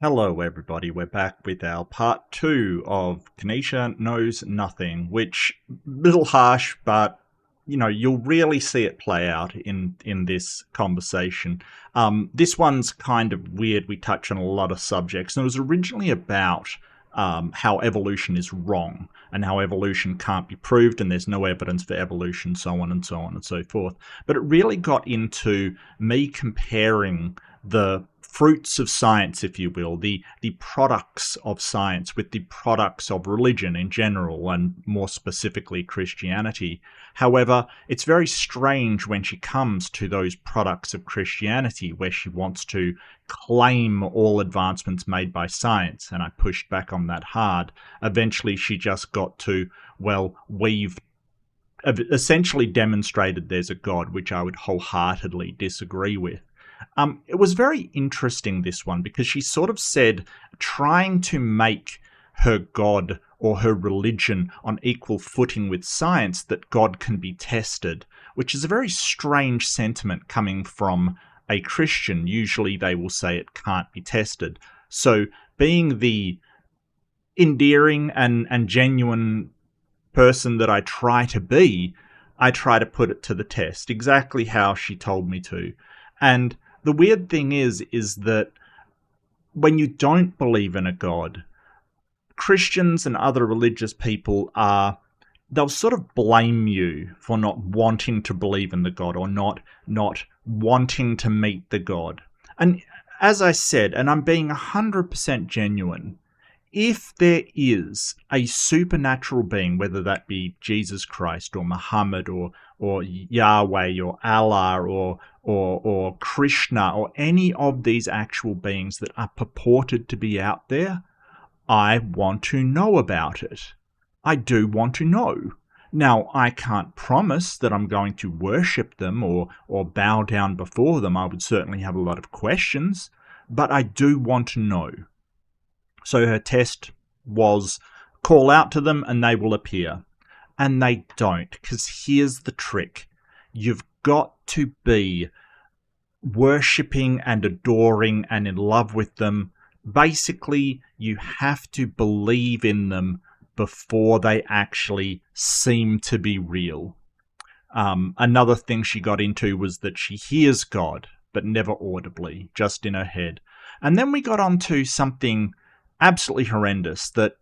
Hello, everybody. We're back with our part two of Kniesha Knows Nothing, which little harsh, but you'll really see it play out in this conversation. This one's kind of weird. We touch on a lot of subjects, and it was originally about how evolution is wrong and how evolution can't be proved, and there's no evidence for evolution, so on and so on and so forth. But it really got into me comparing the fruits of science, if you will, the products of science with the products of religion in general, and more specifically Christianity. However, it's very strange when she comes to those products of Christianity where she wants to claim all advancements made by science, and I pushed back on that hard. Eventually she just got to, well, we've essentially demonstrated there's a God, which I would wholeheartedly disagree with. It was very interesting, this one, because she sort of said trying to make her God or her religion on equal footing with science, that God can be tested, which is a very strange sentiment coming from a Christian. Usually they will say it can't be tested. So being the endearing and genuine person that I try to be, I try to put it to the test, exactly how she told me to. And the weird thing is that when you don't believe in a God, Christians and other religious people they'll sort of blame you for not wanting to believe in the God, or not wanting to meet the God. And as I said, and I'm being 100% genuine, if there is a supernatural being, whether that be Jesus Christ or Muhammad or Yahweh or Allah or Krishna or any of these actual beings that are purported to be out there, I want to know about it. I do want to know. Now, I can't promise that I'm going to worship them or bow down before them. I would certainly have a lot of questions, but I do want to know. So her test was call out to them and they will appear. And they don't, because here's the trick. You've got to be worshipping and adoring and in love with them. Basically, you have to believe in them before they actually seem to be real. Another thing she got into was that she hears God, but never audibly, just in her head. And then we got on to something absolutely horrendous, that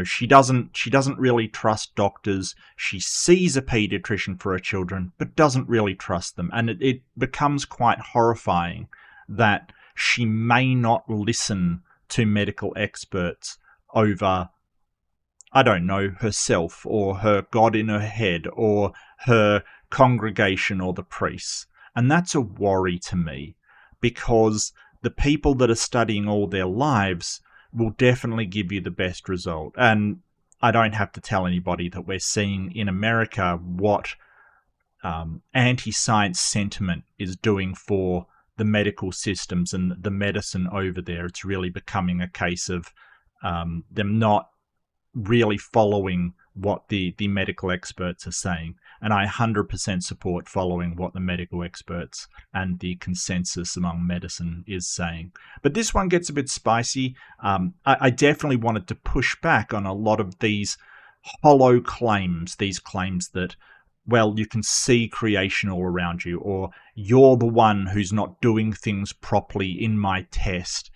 she doesn't really trust doctors. She sees a pediatrician for her children, but doesn't really trust them. And it becomes quite horrifying that she may not listen to medical experts over, I don't know, herself or her God in her head or her congregation or the priests. And that's a worry to me, because the people that are studying all their lives will definitely give you the best result. And I don't have to tell anybody that we're seeing in America what anti-science sentiment is doing for the medical systems and the medicine over there. It's really becoming a case of them not really following what the medical experts are saying. And I 100% support following what the medical experts and the consensus among medicine is saying. But this one gets a bit spicy. I definitely wanted to push back on a lot of these hollow claims, these claims that, well, you can see creation all around you, or you're the one who's not doing things properly in my test.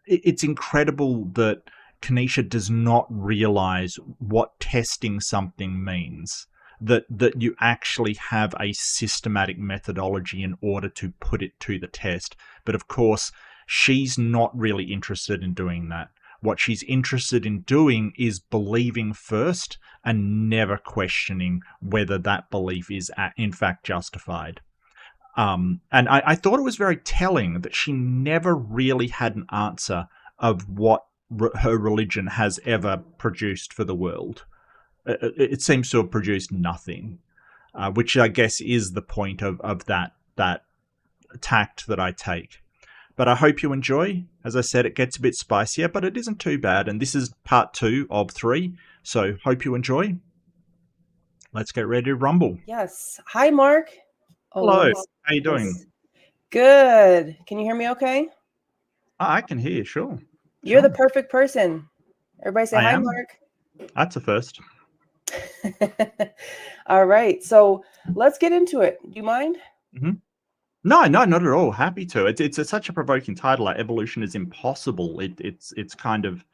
It's incredible that Kniesha does not realize what testing something means. That you actually have a systematic methodology in order to put it to the test. But of course, she's not really interested in doing that. What she's interested in doing is believing first and never questioning whether that belief is in fact justified. And I thought it was very telling that she never really had an answer of what her religion has ever produced for the world. It seems to have produced nothing, which I guess is the point of that tact that I take. But I hope you enjoy. As I said, it gets a bit spicier, but it isn't too bad. And this is part 2 of 3, so hope you enjoy. Let's get ready to rumble. Yes. Hi, Mark. Hello. How you doing? Good. Can you hear me okay? I can hear you, sure. You're the Sure. perfect person. Everybody say I hi, am. Mark. That's a first. All right. So let's get into it. Do you mind? Hmm. No, not at all. Happy to. Such a provoking title. Like evolution is impossible. It's kind of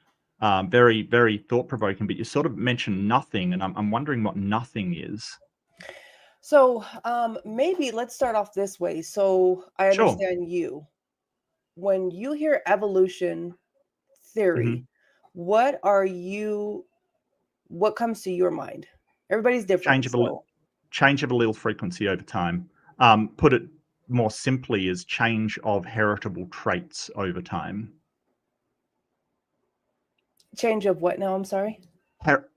very very thought provoking. But you sort of mentioned nothing, and I'm wondering what nothing is. So maybe let's start off this way. So I Sure. understand you. When you hear evolution Hmm. theory, what are you? What comes to your mind? Everybody's different. Change of a So change of allele frequency over time. Put it more simply, is change of heritable traits over time. change of what now? I'm sorry.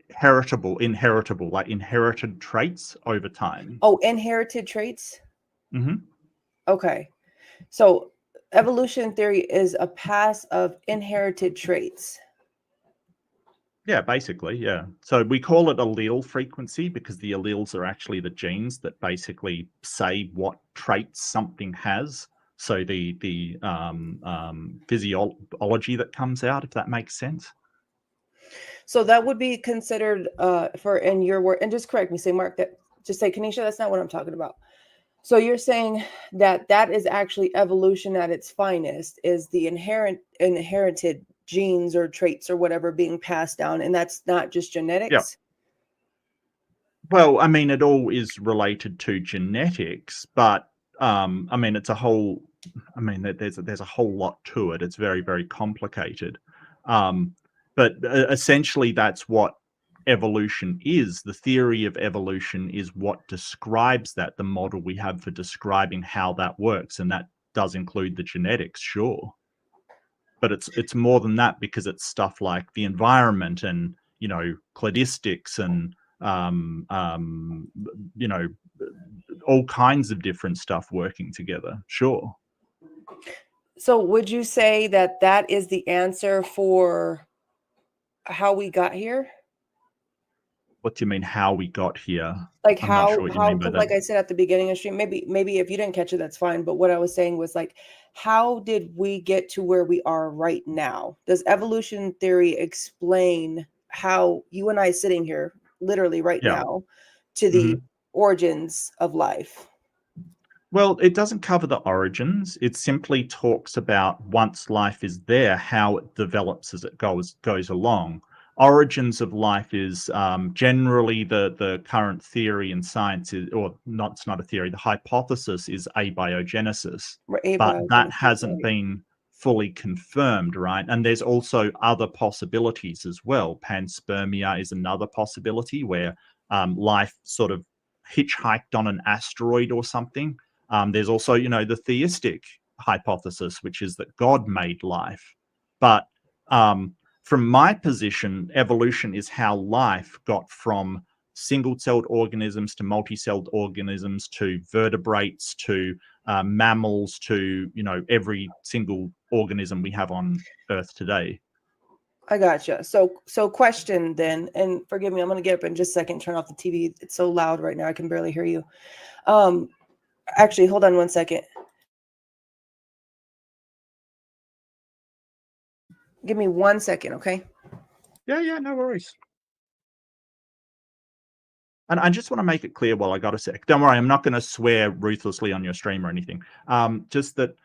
Inheritable, like inherited traits over time. Oh, inherited traits. Hmm. Okay. So evolution theory is a pass of inherited traits. Yeah, basically, yeah. So we call it allele frequency because the alleles are actually the genes that basically say what traits something has. So the physiology that comes out, if that makes sense. So that would be considered for in your word, and just correct me, say Mark, that just say Kniesha, that's not what I'm talking about. So you're saying that that is actually evolution at its finest, is the inherited genes or traits or whatever being passed down, and that's not just Yeah. genetics. Well, I mean, it all is related to genetics, but I mean, it's a whole. I mean, there's a whole lot to it. It's very very complicated, um, but essentially, that's what evolution is. The theory of evolution is what describes that. The model we have for describing how that works, and that does include the genetics, sure. But it's more than that because it's stuff like the environment and cladistics and um, um, you know all kinds of different stuff working together. Sure. So would you say that that is the answer for how we got here? What do you mean how we got here? Like I'm not sure what you how mean by because that. like I said at the beginning of stream, maybe if you didn't catch it, that's fine. But what I was saying was like, how did we get to where we are right now? Does evolution theory explain how you and I sitting here literally right Yeah. now to the Hmm. origins of life? Well, it doesn't cover the origins. It simply talks about once life is there, how it develops as it goes along. Origins of life is generally the current theory in science is, or not. It's not a theory. The hypothesis is abiogenesis, but that Abiogenesis, hasn't right? been fully confirmed, right? And there's also other possibilities as well. Panspermia is another possibility where life sort of hitchhiked on an asteroid or something. There's also, the theistic hypothesis, which is that God made life. But from my position, evolution is how life got from single-celled organisms to multi-celled organisms to vertebrates to mammals to, every single organism we have on Earth today. I gotcha. So question then, and forgive me, I'm gonna get up in just a second, turn off the TV. It's so loud right now, I can barely hear you. Um, actually, hold on one second. Give me 1 second, okay? Yeah, no worries. And I just want to make it clear while I got a sec. Don't worry, I'm not going to swear ruthlessly on your stream or anything. Just that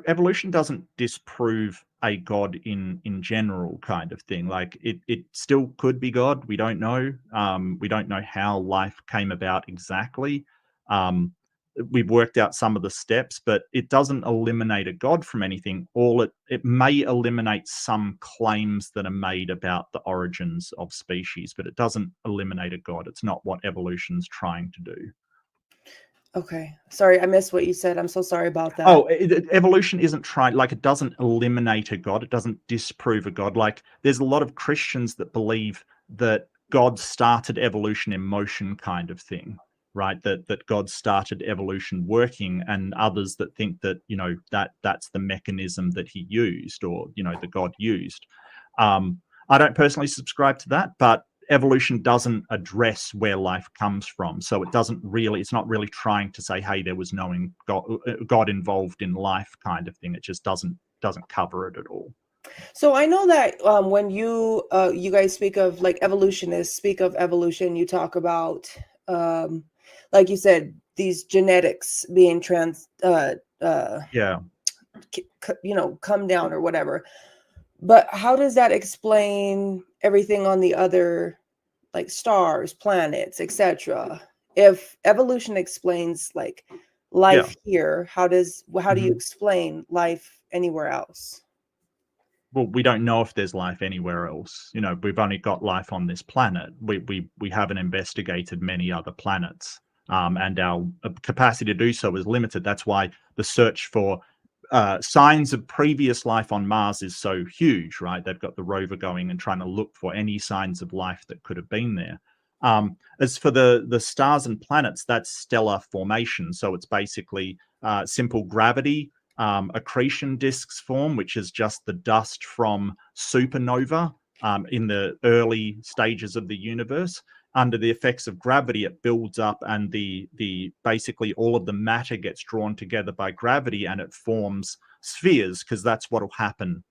evolution doesn't disprove a god in general, kind of thing. Like it still could be God. We don't know. We don't know how life came about exactly. Um, we've worked out some of the steps, but it doesn't eliminate a god from anything. All it may eliminate some claims that are made about the origins of species, but it doesn't eliminate a god. It's not what evolution's trying to do. Okay. Sorry, I missed what you said. I'm so sorry about that. Oh, evolution isn't trying, like, it doesn't eliminate a god. It doesn't disprove a god. Like, there's a lot of Christians that believe that God started evolution in motion, kind of thing, right? That God started evolution working, and others that think that, that's the mechanism that he used, or, the God used. I don't personally subscribe to that, but evolution doesn't address where life comes from. So it's not really trying to say, hey, there was no God involved in life, kind of thing. It just doesn't doesn't cover it at all. So I know that when you guys speak of, like, evolutionists speak of evolution, you talk about, like you said, these genetics being Yeah. come down or whatever. But how does that explain everything on the other, like, stars, planets, etc.? If evolution explains, like, life here, how do you explain life anywhere else? Well, we don't know if there's life anywhere else. You know, we've only got life on this planet. We haven't investigated many other planets, and our capacity to do so is limited. That's why the search for signs of previous life on Mars is so huge, right? They've got the rover going and trying to look for any signs of life that could have been there. As for the stars and planets, that's stellar formation. So it's basically simple gravity. Accretion disks form, which is just the dust from supernova in the early stages of the universe. Under the effects of gravity, it builds up, and the basically all of the matter gets drawn together by gravity, and it forms spheres, because that's what will happen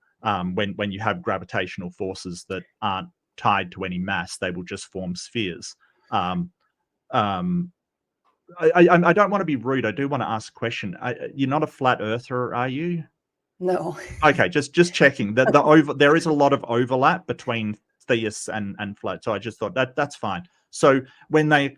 when you have gravitational forces that aren't tied to any mass. They will just form spheres. I don't want to be rude. I do want to ask a question. You're not a flat earther, are you? No. Okay, just checking that there is a lot of overlap between theists and flat. So I just thought that's fine. So when they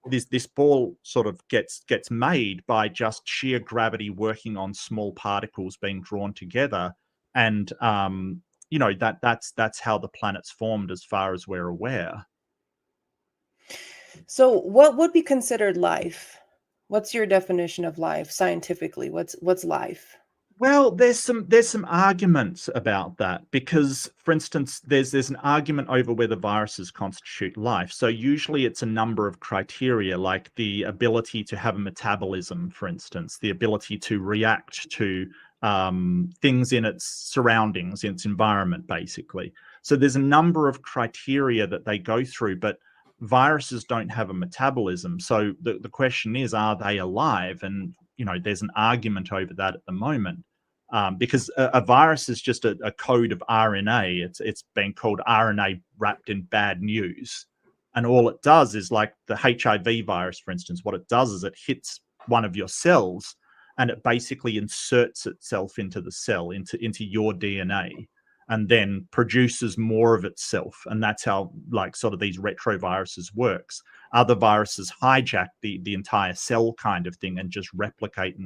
this ball sort of gets made by just sheer gravity working on small particles being drawn together, and that's how the planet's formed as far as we're aware. So what would be considered life? What's your definition of life scientifically? What's life? Well, there's some arguments about that, because, for instance, there's an argument over whether viruses constitute life. So usually it's a number of criteria, like the ability to have a metabolism, for instance, the ability to react to things in its surroundings, in its environment, basically. So there's a number of criteria that they go through, but viruses don't have a metabolism. So the question is, are they alive? And there's an argument over that at the moment. Because a virus is just a code of RNA. It's been called RNA wrapped in bad news. And all it does is, like the HIV virus, for instance, what it does is it hits one of your cells, and it basically inserts itself into the cell, into your DNA, and then produces more of itself. And that's how, like, sort of these retroviruses works. Other viruses hijack the entire cell kind of thing and just replicate.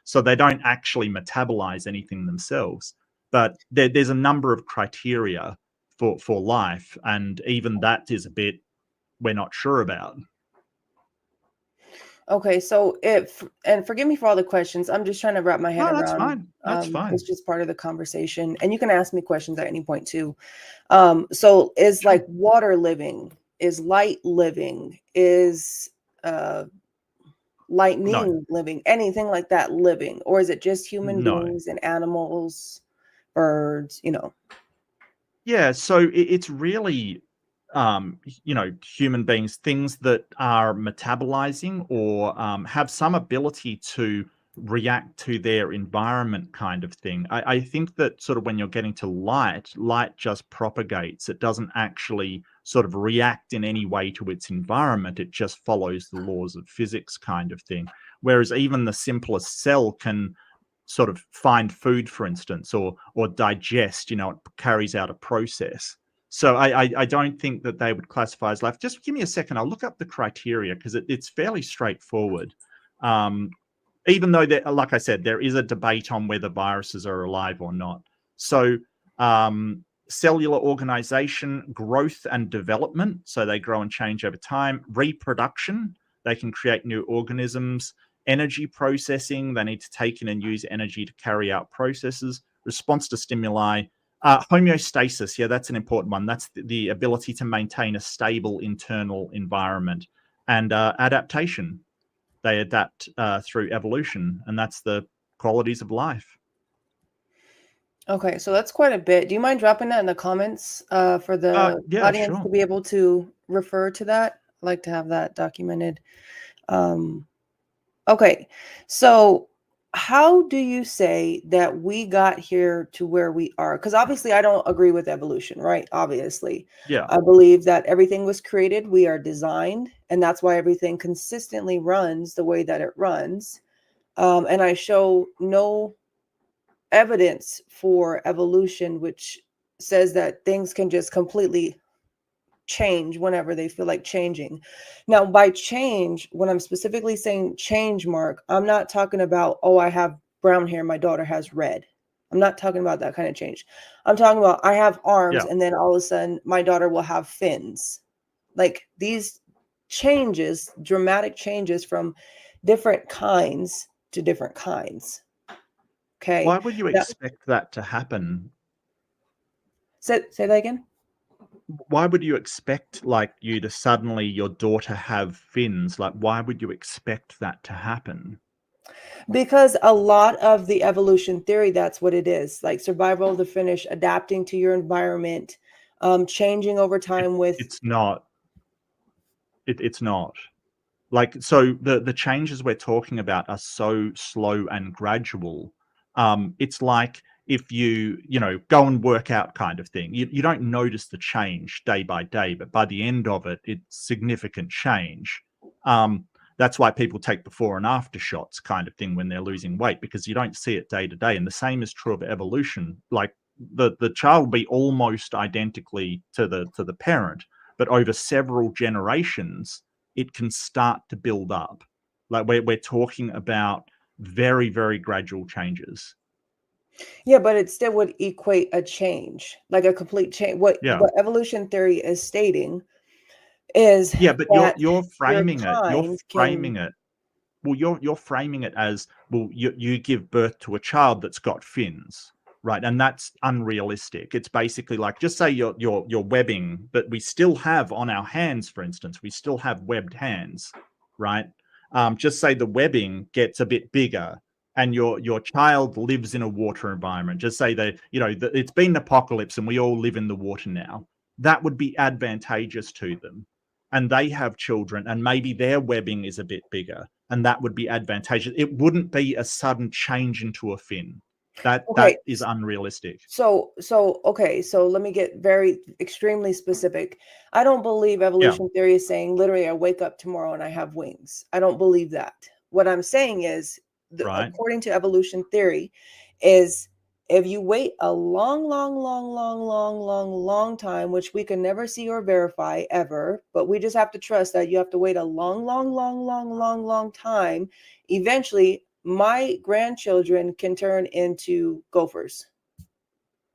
So they don't actually metabolize anything themselves. But there's a number of criteria for life, and even that is a bit we're not sure about. Okay, so and forgive me for all the questions. I'm just trying to wrap my head around. That's fine. That's fine. It's just part of the conversation, and you can ask me questions at any point too. So is like water living? Is light living? Is lightning living? Anything like that living? Or is it just human beings and animals, birds? Yeah. So it's really human beings, things that are metabolizing or have some ability to react to their environment, kind of thing. I think that sort of when you're getting to light just propagates. It doesn't actually sort of react in any way to its environment. It just follows the laws of physics, kind of thing. Whereas even the simplest cell can sort of find food, for instance, or digest, it carries out a process. So I don't think that they would classify as life. Just give me a second. I'll look up the criteria, because it's fairly straightforward. Even though, like I said, there is a debate on whether viruses are alive or not. So cellular organization, growth and development. So they grow and change over time. Reproduction. They can create new organisms. Energy processing. They need to take in and use energy to carry out processes. Response to stimuli. Homeostasis, yeah, that's an important one. That's the ability to maintain a stable internal environment. And adaptation. They adapt through evolution, and that's the qualities of life. Okay, so that's quite a bit. Do you mind dropping that in the comments for the audience to be able to refer to that? I'd like to have that documented. Okay, so how do you say that we got here to where we are? Because obviously I don't agree with evolution, right? Obviously. Yeah. I believe that everything was created, we are designed, and that's why everything consistently runs the way that it runs. And I show no evidence for evolution, which says that things can just completely change whenever they feel like changing. Now, by change, when I'm specifically saying change, Mark, I'm not talking about, oh, I have brown hair, my daughter has red. I'm not talking about that kind of change. I'm talking about I have arms Yeah. and then all of a sudden my daughter will have fins. Like these changes, dramatic changes from different kinds to different kinds. Okay. Why would you Now, expect that to happen? say that again. Why would you expect like you to suddenly your daughter have fins? Like why would you expect that to happen? Because a lot of the evolution theory, that's what it is, like survival of the fittest, adapting to your environment, changing over It, time with. it's not. It's not. Like so the changes we're talking about are so slow and gradual. It's like if you know go and work out kind of thing. You don't notice the change day by day, but by the end of it, it's significant change. That's why people take before and after shots kind of thing when they're losing weight, because you don't see it day to day. And the same is true of evolution. Like the child will be almost identically to the parent, but over several generations it can start to build up. Like we're talking about very, very gradual changes. Yeah, but it still would equate a change, like a complete change. What Yeah. what evolution theory is stating is Yeah, but that you're your framing it. You're kind can. framing it. Well, you're framing it as well. You give birth to a child that's got fins, right? And that's unrealistic. It's basically like just say you're webbing, but we still have on our hands, for instance, we still have webbed hands, right? Just say the webbing gets a bit bigger, and your child lives in a water environment. Just say that it's been an apocalypse and we all live in the water now. That would be advantageous to them, and they have children, and maybe their webbing is a bit bigger and that would be advantageous. It wouldn't be a sudden change into a fin. That Okay, is unrealistic. so let me get very extremely specific. I don't believe Yeah, evolution theory is saying literally I wake up tomorrow and I have wings. I don't believe that. What I'm saying is, right. according to evolution theory, is if you wait a long, long, long, long, long, long, long time, which we can never see or verify ever, but we just have to trust that you have to wait a long, long, long, long, long, long time. Eventually, my grandchildren can turn into gophers.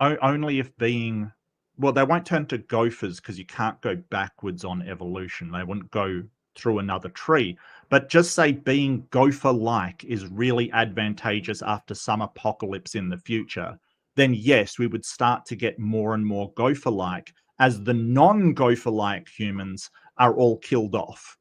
Only if being, well, they won't turn to gophers because you can't go backwards on evolution. They wouldn't go through another tree. But just say being gopher-like is really advantageous after some apocalypse in the future, then yes, we would start to get more and more gopher-like as the non-gopher-like humans are all killed off.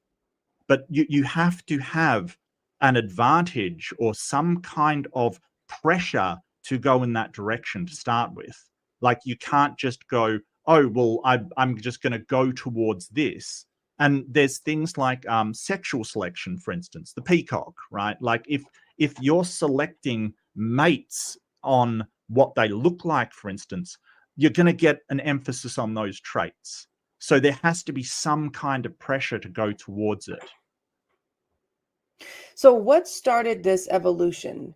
But you have to have an advantage or some kind of pressure to go in that direction to start with. Like you can't just go, oh well, I'm just going to go towards this. And there's things like sexual selection, for instance, the peacock, right? Like if you're selecting mates on what they look like, for instance, you're going to get an emphasis on those traits. So there has to be some kind of pressure to go towards it. So what started this evolution?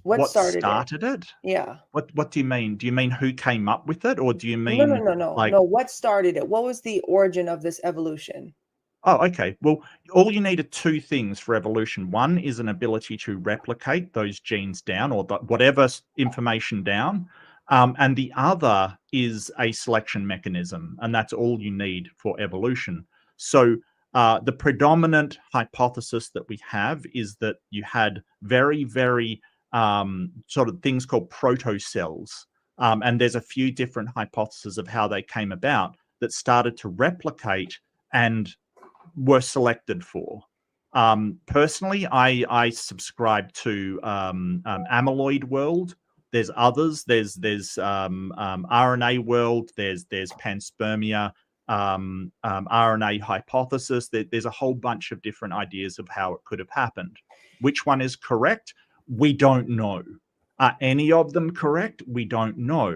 What What started it? started it? Yeah. What do you mean? Do you mean who came up with it, or do you No, no, mean no, no, like? no. What started it? What was the origin of this evolution? Oh, okay. Well, all you need are two things for evolution. One is an ability to replicate those genes down, or whatever information down, and the other is a selection mechanism, and that's all you need for evolution. So. The predominant hypothesis that we have is that you had very, very sort of things called protocells. And there's a few different hypotheses of how they came about that started to replicate and were selected for. Personally, I subscribe to amyloid world. There's others. There's RNA world. There's panspermia, RNA hypothesis. There's a whole bunch of different ideas of how it could have happened. Which one is correct? We don't know. Are any of them correct? We don't know.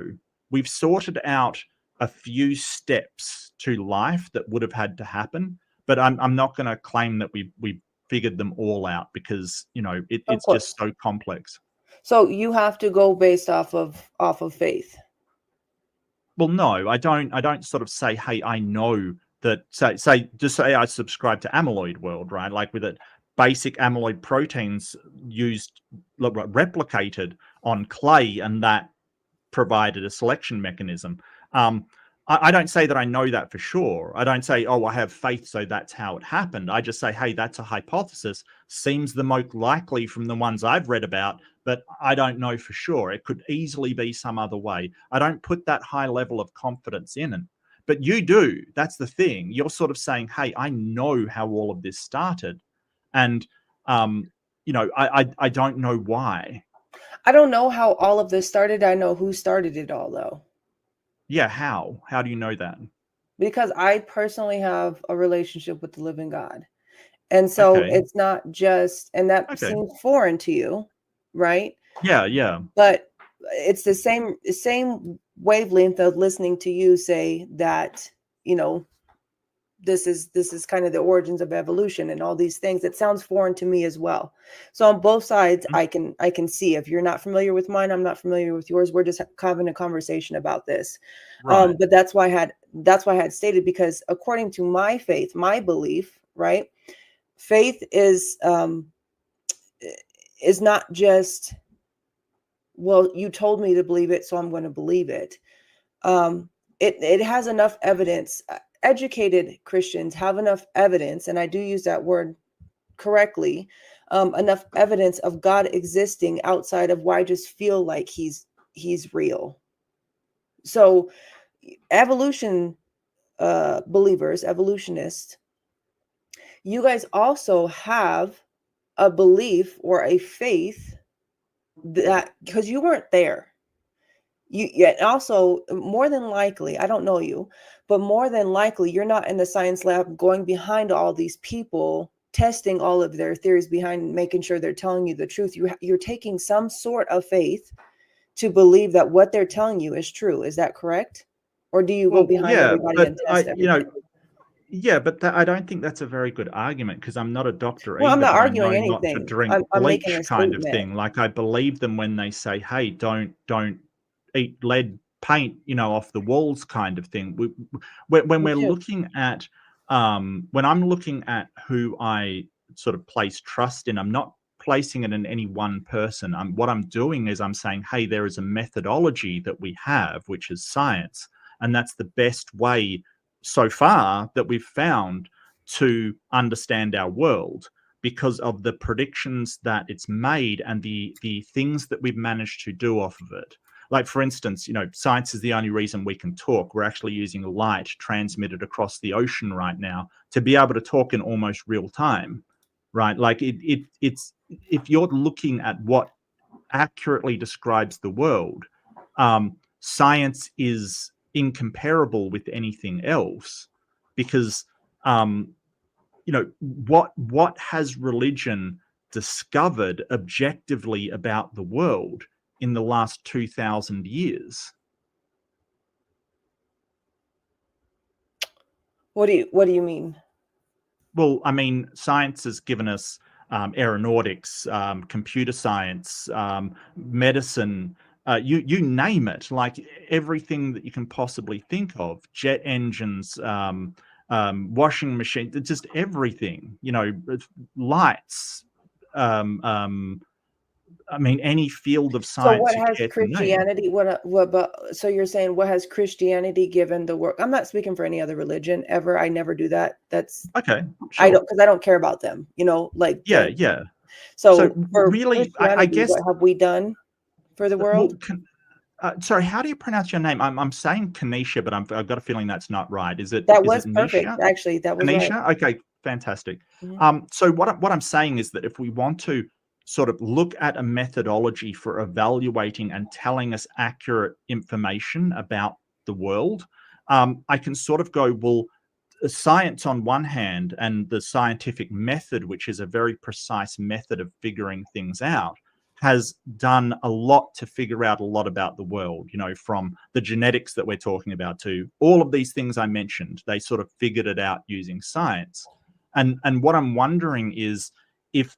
We've sorted out a few steps to life that would have had to happen, but I'm not going to claim that we figured them all out, because Of it's just course. so complex. So you have to go based off of faith. Well, no, I don't sort of say, hey, I know that, say I subscribe to amyloid world, right? Like with it, basic amyloid proteins used, replicated on clay, and that provided a selection mechanism. I don't say that I know that for sure. I don't say, oh, I have faith, so that's how it happened. I just say, hey, that's a hypothesis. Seems the most likely from the ones I've read about, but I don't know for sure. It could easily be some other way. I don't put that high level of confidence in it. But you do. That's the thing. You're sort of saying, hey, I know how all of this started. And, I don't know why. I don't know how all of this started. I know who started it all, though. Yeah, how? How do you know that? Because I personally have a relationship with the living God. And so Okay. it's not just, and that Okay. seems foreign to you, right? Yeah. But it's the same wavelength of listening to you say that, this is kind of the origins of evolution and all these things. It sounds foreign to me as well. So on both sides, I can see. If you're not familiar with mine, I'm not familiar with yours. We're just having a conversation about this. Right. But that's why I had stated, because according to my faith, my belief, right? Faith is not just, well, you told me to believe it, so I'm going to believe it. It has enough evidence. Educated Christians have enough evidence, and I do use that word correctly, enough evidence of God existing outside of why I just feel like he's real. So evolution believers, evolutionists, you guys also have a belief or a faith that, because you weren't there. Yet also, more than likely, I don't know you, but more than likely, you're not in the science lab going behind all these people, testing all of their theories behind, making sure they're telling you the truth. You're taking some sort of faith to believe that what they're telling you is true. Is that correct? Or do you go behind yeah, everybody but and test everything? I don't think that's a very good argument, because I'm not a doctor Well, I'm either, not but I arguing know not to anything. drink I'm making bleach, a kind of statement. thing. Like, I believe them when they say, hey, don't eat lead paint, off the walls, kind of thing. When Me we're too. looking at, when I'm looking at who I sort of place trust in, I'm not placing it in any one person. What I'm doing is I'm saying, hey, there is a methodology that we have, which is science, and that's the best way so far that we've found to understand our world, because of the predictions that it's made and the things that we've managed to do off of it. Like, for instance, science is the only reason we can talk. We're actually using light transmitted across the ocean right now to be able to talk in almost real time, right? Like, it's, if you're looking at what accurately describes the world, science is incomparable with anything else, because what has religion discovered objectively about the world in the last 2,000 years? What do you mean? Well, I mean, science has given us aeronautics, computer science, medicine, you name it, like everything that you can possibly think of, jet engines, washing machines, just everything, lights, I mean, any field of So what science you has care to name. Christianity, but so you're saying, what has Christianity given the work? I'm not speaking for any other religion ever. I never do that. That's, Okay, I don't, sure. because I don't care about them, like Yeah, the, yeah. So so for really, I Christianity, guess, what have we done for the well, world? sorry, how do you pronounce your name? I'm saying Kniesha, but I've got a feeling that's not right. Is it That is it was perfect. Kniesha? Actually, that was right. Kniesha? Okay, fantastic. Mhm. So what I'm saying is that if we want to sort of look at a methodology for evaluating and telling us accurate information about the world, I can sort of go, well, science on one hand, and the scientific method, which is a very precise method of figuring things out, has done a lot to figure out a lot about the world, from the genetics that we're talking about to all of these things I mentioned. They sort of figured it out using science. And what I'm wondering is if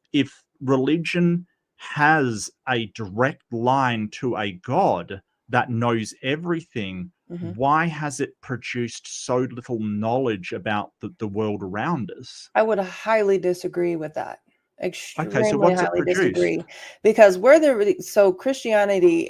religion has a direct line to a God that knows everything, why has it produced so little knowledge about the world around us? I would highly disagree with that. Okay, so Extremely what's it highly produced? disagree, because so Christianity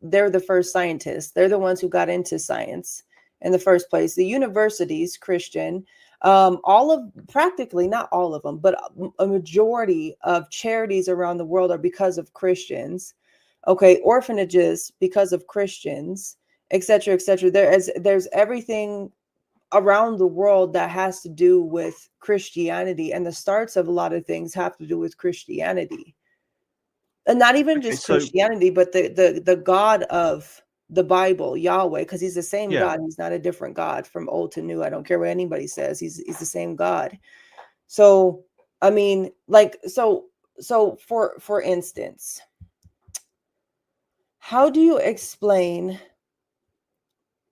they're the first scientists. They're the ones who got into science in the first place. The universities, Christian, practically not all of them, but a majority of charities around the world are because of Christians. Okay, orphanages because of Christians, etc., etc. There's everything around the world that has to do with Christianity, and the starts of a lot of things have to do with Christianity, and not even just Christianity, but the God of the Bible, Yahweh, because he's the same God. He's not a different God from old to new. I don't care what anybody says. He's the same God. So I mean, so for instance, how do you explain?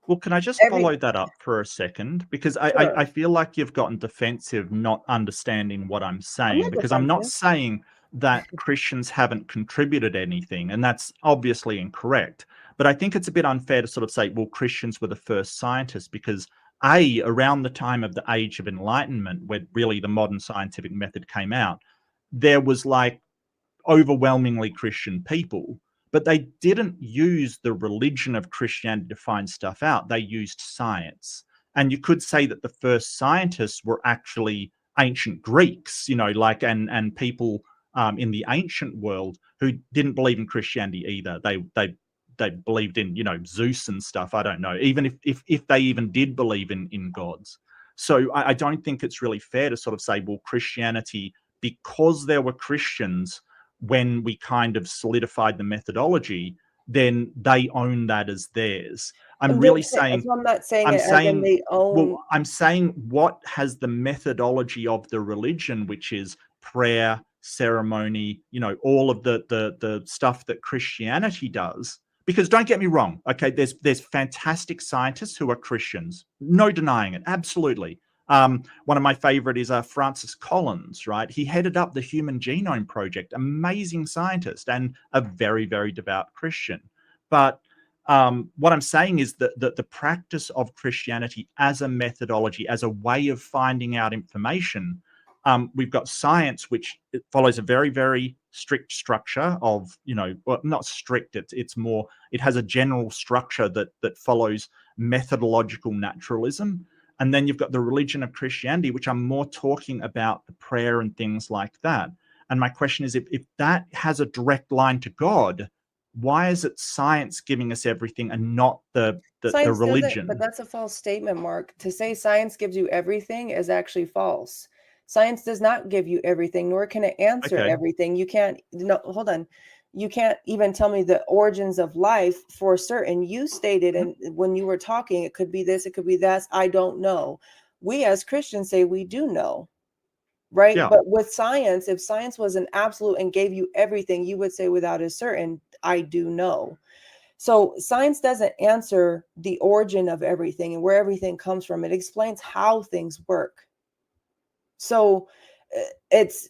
Well, can I just follow that up for a second? Because I feel like you've gotten defensive not understanding what I'm saying, because I'm not saying that Christians haven't contributed anything, and that's obviously incorrect. But I think it's a bit unfair to sort of say, well, Christians were the first scientists, because around the time of the Age of Enlightenment, where really the modern scientific method came out, there was like overwhelmingly Christian people. But they didn't use the religion of Christianity to find stuff out. They used science. And you could say that the first scientists were actually ancient Greeks, and people in the ancient world who didn't believe in Christianity either. They believed in, Zeus and stuff. I don't know, even if they even did believe in gods. So I don't think it's really fair to sort of say, well, Christianity, because there were Christians when we kind of solidified the methodology, then they own that as theirs. I'm really saying, I'm not saying it as in they own. Well, I'm saying what has the methodology of the religion, which is prayer, ceremony, all of the stuff that Christianity does. Because don't get me wrong, okay, there's fantastic scientists who are Christians, no denying it, absolutely. One of my favorite is Francis Collins, right? He headed up the Human Genome Project, amazing scientist and a very, very devout Christian. But what I'm saying is that the practice of Christianity as a methodology, as a way of finding out information, we've got science, which it follows a very, very strict structure of, well, not strict, it's more, it has a general structure that follows methodological naturalism. And then you've got the religion of Christianity, which I'm more talking about the prayer and things like that. And my question is, if that has a direct line to God, why is it science giving us everything and not the religion? But that's a false statement, Mark. To say science gives you everything is actually false. Science does not give you everything, nor can it answer everything. You can't, hold on. You can't even tell me the origins of life for certain. You stated, and when you were talking, it could be this, it could be that. I don't know. We as Christians say we do know, right? Yeah. But with science, if science was an absolute and gave you everything, you would say without a certain, I do know. So science doesn't answer the origin of everything and where everything comes from. It explains how things work. So it's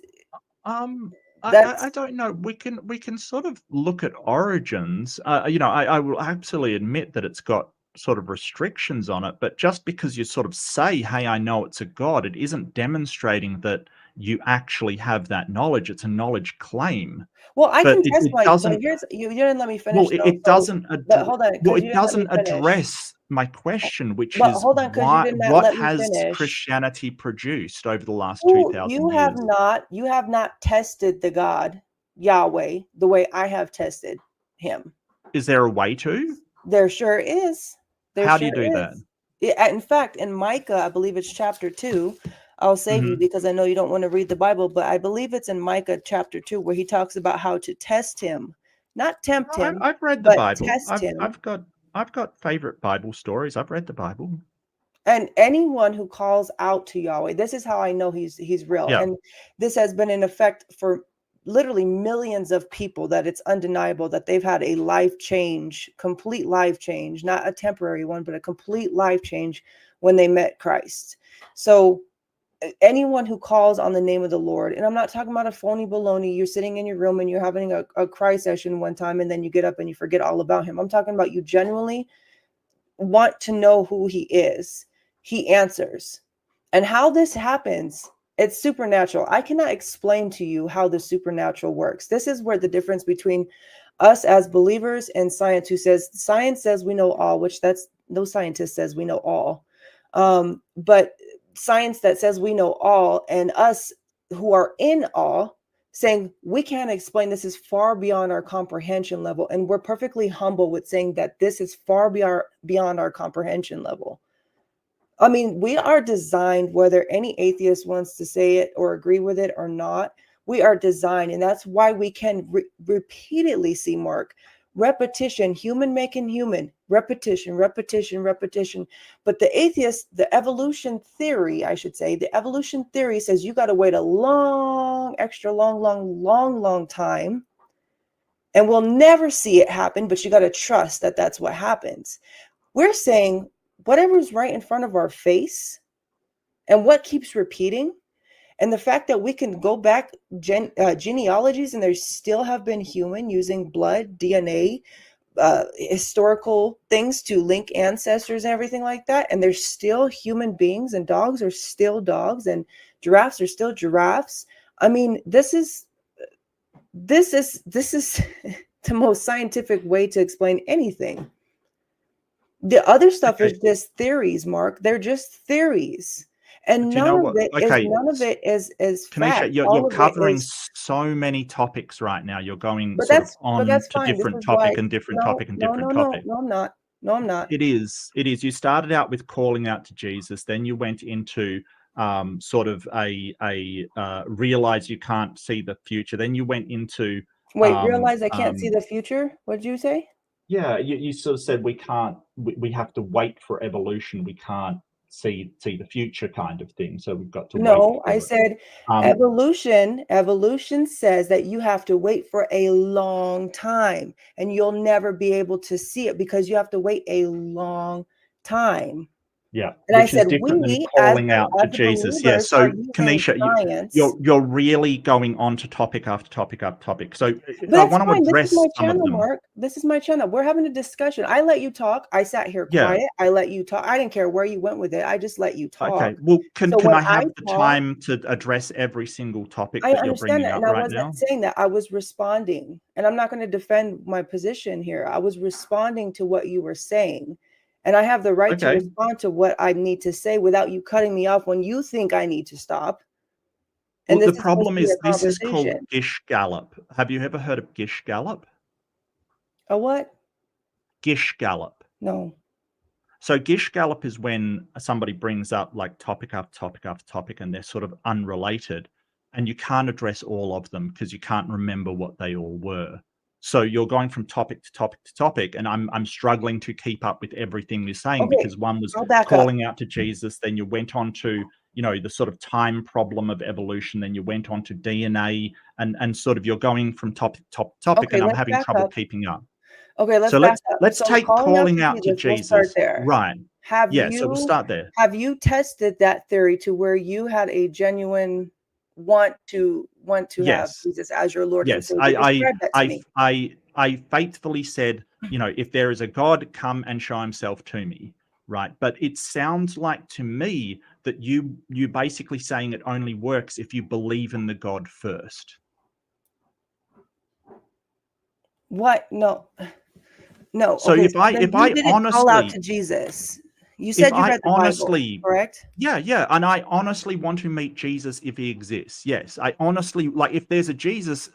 I don't know. We can sort of look at origins. I will absolutely admit that it's got sort of restrictions on it, but just because you sort of say, hey, I know it's a God, it isn't demonstrating that you actually have that knowledge. It's a knowledge claim. Well, I can test my. You didn't let me finish. Well, it doesn't. But hold on. Well, it doesn't address my question, which is hold on, what has Christianity produced over the last 2,000 years? You have not tested the God Yahweh the way I have tested him. Is there a way to? There sure is. How do you do that? In fact, in Micah, I believe it's chapter 2. I'll save you because I know you don't want to read the Bible, but I believe it's in Micah chapter 2 where he talks about how to test him, not tempt him. I've read the Bible. Test him. I've got favorite Bible stories. I've read the Bible. And anyone who calls out to Yahweh, this is how I know he's real. Yeah. And this has been in effect for literally millions of people that it's undeniable that they've had a life change, complete life change, not a temporary one, but a complete life change when they met Christ. So anyone who calls on the name of the Lord, and I'm not talking about a phony baloney, you're sitting in your room and you're having a cry session one time and then you get up and you forget all about him. I'm talking about you genuinely want to know who he is. He answers. And how this happens, it's supernatural. I cannot explain to you how the supernatural works. This is where the difference between us as believers and science, who says science says we know all, which that's no scientist says we know all. But science that says we know all, and us who are in awe saying we can't explain, this is far beyond our comprehension level. And we're perfectly humble with saying that this is far beyond our comprehension level. I mean, we are designed, whether any atheist wants to say it or agree with it or not, we are designed. And that's why we can repeatedly see, Mark, repetition, human making human, repetition. But the atheist, the evolution theory, I should say, the evolution theory says you got to wait a long time. And we'll never see it happen, but you got to trust that that's what happens. We're saying whatever's right in front of our face and what keeps repeating, and the fact that we can go back genealogies and there still have been human using blood, DNA, historical things to link ancestors and everything like that. And there's still human beings, and dogs are still dogs, and giraffes are still giraffes. I mean, this is the most scientific way to explain anything. The other stuff is just theories, Mark. They're just theories. And none of it is Kniesha, fact. you're covering so many topics right now. You're going on to different topic and different topic and different topic. No, I'm not. No, I'm not. It is. You started out with calling out to Jesus. Then you went into sort of a realize you can't see the future. Then you went into realize I can't see the future. What did you say? Yeah, you sort of said we can't. We have to wait for evolution. We can't see the future, kind of thing. So we've got to wait. No, I said evolution. Evolution says that you have to wait for a long time, and you'll never be able to see it because you have to wait a long time. Yeah, and I said different than calling out to Jesus. Yeah, so Kniesha, you're really going on to topic after topic after topic. So I want to address some of them. Mark. This is my channel. We're having a discussion. I let you talk. I sat here quiet. I let you talk. I didn't care where you went with it. I just let you talk. Okay. Well, can I have the time to address every single topic that you're bringing up right now? I wasn't saying that. I was responding, and I'm not going to defend my position here. I was responding to what you were saying. And I have the right to respond to what I need to say without you cutting me off when you think I need to stop. And well, the problem is this is called Gish Gallop. Have you ever heard of Gish Gallop? A what? Gish Gallop. No. So Gish Gallop is when somebody brings up like topic after topic after topic, and they're sort of unrelated, and you can't address all of them because you can't remember what they all were. So you're going from topic to topic to topic, and I'm struggling to keep up with everything you're saying because one was calling out to Jesus, then you went on to, the sort of time problem of evolution, then you went on to DNA, and sort of you're going from topic to topic, and I'm having trouble keeping up. Okay, let's take calling out to Jesus. We'll start there. Right. So we'll start there. Have you tested that theory to where you had a genuine want to have Jesus as your Lord? Yes, I faithfully said, if there is a God, come and show himself to me, right? But it sounds like to me that you basically saying it only works if you believe in the God first. What? No. So if I honestly call out to Jesus. You said you read the Bible, correct? Yeah. And I honestly want to meet Jesus if he exists. Yes. I honestly, like, if there's a Jesus,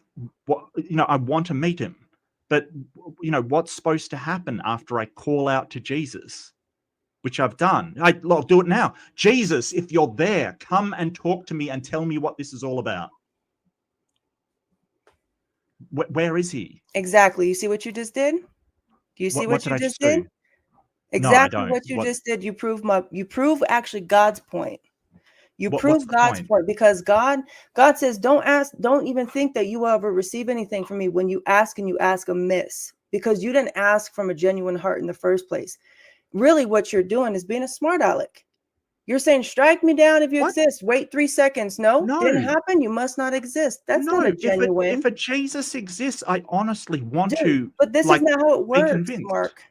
I want to meet him. But, what's supposed to happen after I call out to Jesus, which I've done? I'll do it now. Jesus, if you're there, come and talk to me and tell me what this is all about. Where is he? Exactly. You see what you just did? Do you see what you just did? Exactly what you just did. You prove actually God's point. You What's prove the God's point? point because God says, don't even think that you will ever receive anything from me when you ask and you ask amiss, because you didn't ask from a genuine heart in the first place. Really, what you're doing is being a smart aleck. You're saying, strike me down if you What? exist. Wait 3 seconds. No, didn't No, happen. You must not exist. That's not no. a If genuine. a Jesus exists, I honestly want Dude, to but this is like not how it be works, convinced. Mark.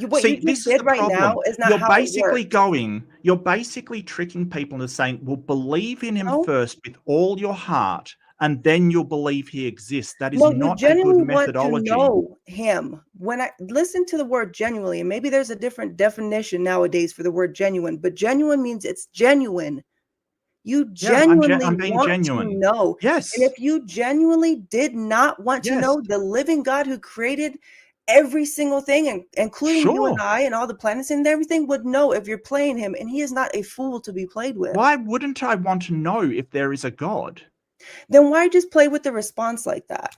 What you See, just this is did the right now problem. is not how it works. You're basically tricking people into saying, well, believe in him No, first with all your heart, and then you'll believe he exists. That is no, you not a good genuinely want to methodology. know him. When I listen to the word genuinely, and maybe there's a different definition nowadays for the word genuine, but genuine means it's genuine. You Yeah, genuinely I'm being want to genuine. know. And Yes, if you genuinely did not want to yes, know the living God who created every single thing, and including you and sure. I and all the planets and everything, would know if you're playing him, and he is not a fool to be played with. Why wouldn't I want to know if there is a God? Then why just play with the response like that?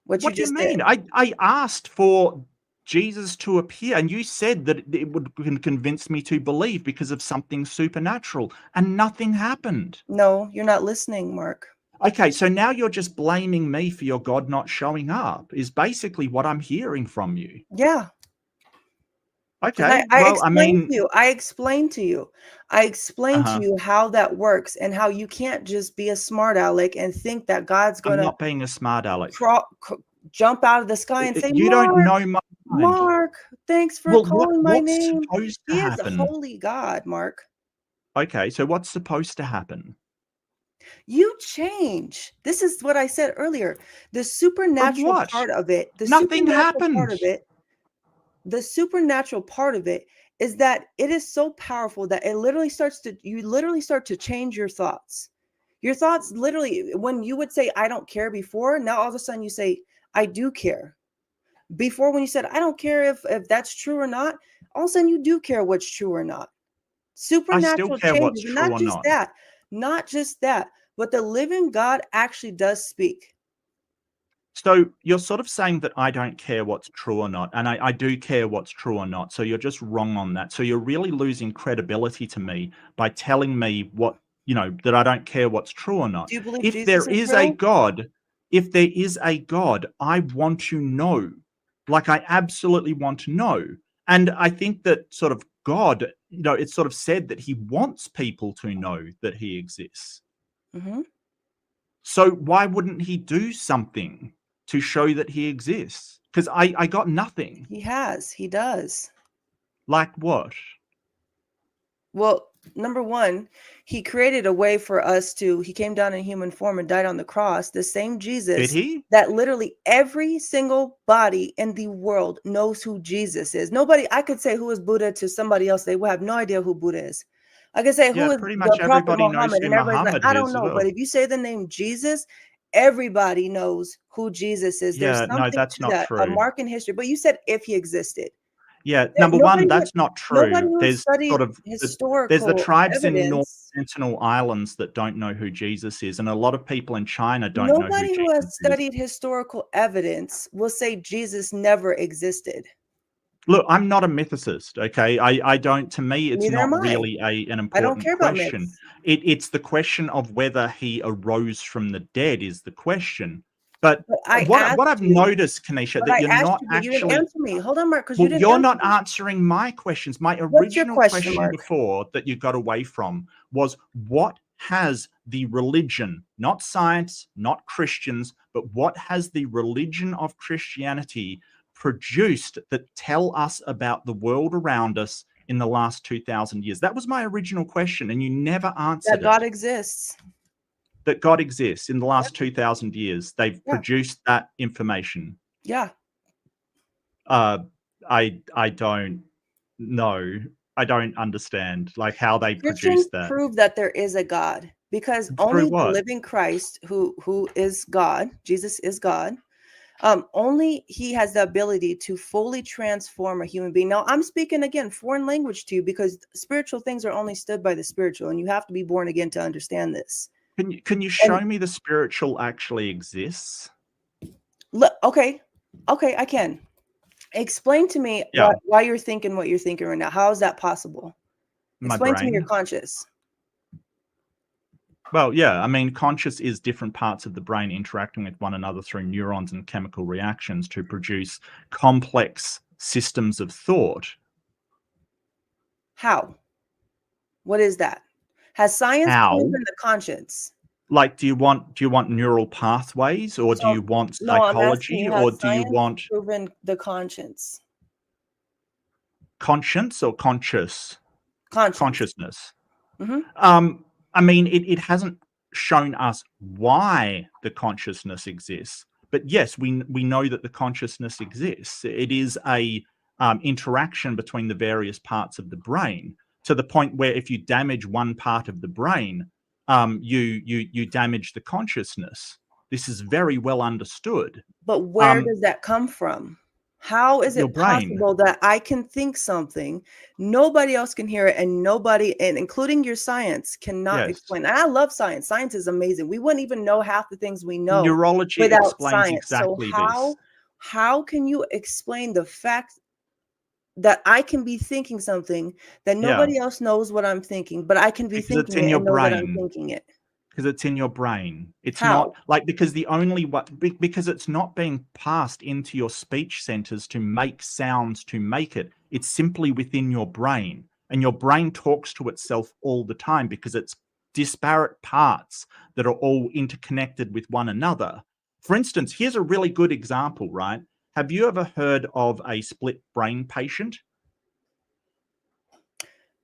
What you What do you just did. mean? I asked for Jesus to appear, and you said that it would convince me to believe because of something supernatural, and nothing happened. No, you're not listening, Mark. Okay, so now you're just blaming me for your God not showing up, is basically what I'm hearing from you. Yeah. Because Okay, I well, I explained mean, to you. I explained to uh-huh. you how that works and how you can't just be a smart aleck and think that God's I'm gonna not being a smart aleck. jump out of the sky and say, You don't Mark, know my mind. Mark, thanks for Well, calling my what's name. supposed to He is a happen? holy God, Mark. Okay, so what's supposed to happen? You change. This is what I said earlier. The Of supernatural what? part of it, the Nothing supernatural part happened. of it, the supernatural part of it is that it is so powerful that you literally start to change your thoughts. Your thoughts literally, when you would say, I don't care before, now all of a sudden you say, I do care. Before, when you said, I don't care if that's true or not, all of a sudden you do care what's true or not. I still Supernatural care what's changes, and true or not. not just that, but the living God actually does speak. So you're sort of saying that I don't care what's true or not, and I do care what's true or not. So you're just wrong on that. So you're really losing credibility to me by telling me that I don't care what's true or not. Do you believe If Jesus there is is a real? God, if there is a God, I want to know. Like I absolutely want to know. And I think that sort of God, it's sort of said that he wants people to know that he exists. Hmm. So why wouldn't he do something to show that he exists? Because I got nothing. He does. Like what? Well, number one, he created a way for us he came down in human form and died on the cross. The same Did Jesus he? that literally every single body in the world knows who Jesus is. Nobody, I could say who is Buddha to somebody else, they will have no idea who Buddha is. I could say Yeah, who is pretty much the Prophet everybody knows Muhammad, who and everybody's like, Muhammad I don't is as know. But well. if you say the name Jesus, everybody knows who Jesus is. There's Yeah, no, something that's to not that, a true. mark in history. But you said if he existed. Yeah, There- number one, Nobody who that's not nobody true. who There's studied sort of there's the historical tribes in North evidence. Sentinel Islands that don't know who Jesus is, and a lot of people in China don't know who Nobody who Jesus has is. studied historical evidence will say Jesus never existed. Look, I'm not a mythicist, okay? I don't. To me, it's Neither not am I. really an I don't important care about question. myths. It's the question of whether he arose from the dead is the question. But But I what asked I've you, noticed, Kanisha, but that I you're asked not you, but you didn't actually. answer me. Hold on, Mark, because you Well, didn't you're answer not me. answering my questions. My What's your original question, question Mark? before that you got away from was what has the religion, not science, not Christians, but what has the religion of Christianity produced that tell us about the world around us in the last 2,000 years? That was my original question, and you never That answered it. God exists. That God exists in the Yeah. last 2,000 years. They've Yeah. produced that information. Yeah. Uh, I don't know. I don't understand like how they Christians produced that. prove that there is a God because Through only the what? living Christ, who is God, Jesus is God. Only he has the ability to fully transform a human being. Now, I'm speaking again foreign language to you because spiritual things are only stood by the spiritual, and you have to be born again to understand this. Can you show And me the spiritual actually exists? look, okay, I can explain to me Yeah, why you're thinking what you're thinking right now. How is that possible? my Explain to me your brain. conscious. Well, yeah, I mean, conscious is different parts of the brain interacting with one another through neurons and chemical reactions to produce complex systems of thought. How? What is that? Has science How? proven the conscience? Like, do you want neural pathways, or do So, you want no, I'm asking psychology, you, or has do you science want proven the conscience? conscience or conscious? Conscience. Consciousness. Hmm. I mean, it hasn't shown us why the consciousness exists, but yes, we know that the consciousness exists. It is a interaction between the various parts of the brain, to the point where if you damage one part of the brain, you damage the consciousness. This is very well understood. But where Um, does that come from? How is your it brain, possible that I can think something, nobody else can hear it, and nobody, and including your science, cannot yes. explain? And I love science. Science is amazing. We wouldn't even know half the things we know Neurology without explains science. So exactly this. how can you explain the fact that I can be thinking something that Yeah, nobody else knows what I'm thinking, but I can be because it's thinking in it your and know that I'm brain. thinking it? Because it's in your brain. It's not How? like, because the only what because it's not being passed into your speech centers to make sounds to make it. It's simply within your brain. And your brain talks to itself all the time because it's disparate parts that are all interconnected with one another. For instance, here's a really good example, right? Have you ever heard of a split brain patient?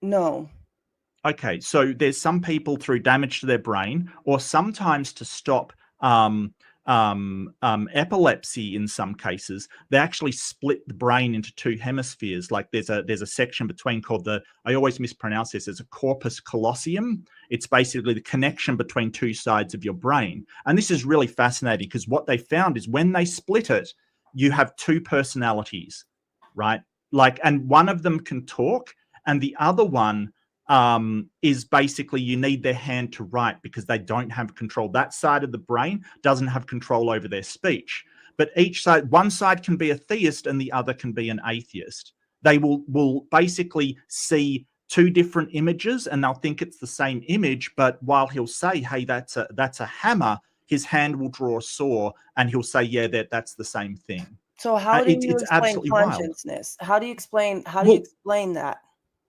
No. Okay, so there's some people through damage to their brain, or sometimes to stop epilepsy. In some cases, they actually split the brain into two hemispheres. Like there's a section between called the, I always mispronounce this, as a corpus callosum. It's basically the connection between two sides of your brain, and this is really fascinating because what they found is when they split it, you have two personalities, right? Like, and one of them can talk, and the other one is basically you need their hand to write because they don't have control. That side of the brain doesn't have control over their speech. But each side, one side can be a theist and the other can be an atheist. They will basically see two different images and they'll think it's the same image. But while he'll say, "Hey, that's a hammer," his hand will draw a saw and he'll say, "Yeah, that's the same thing." So how do you It's explain absolutely wild. consciousness? How do you explain Well, that?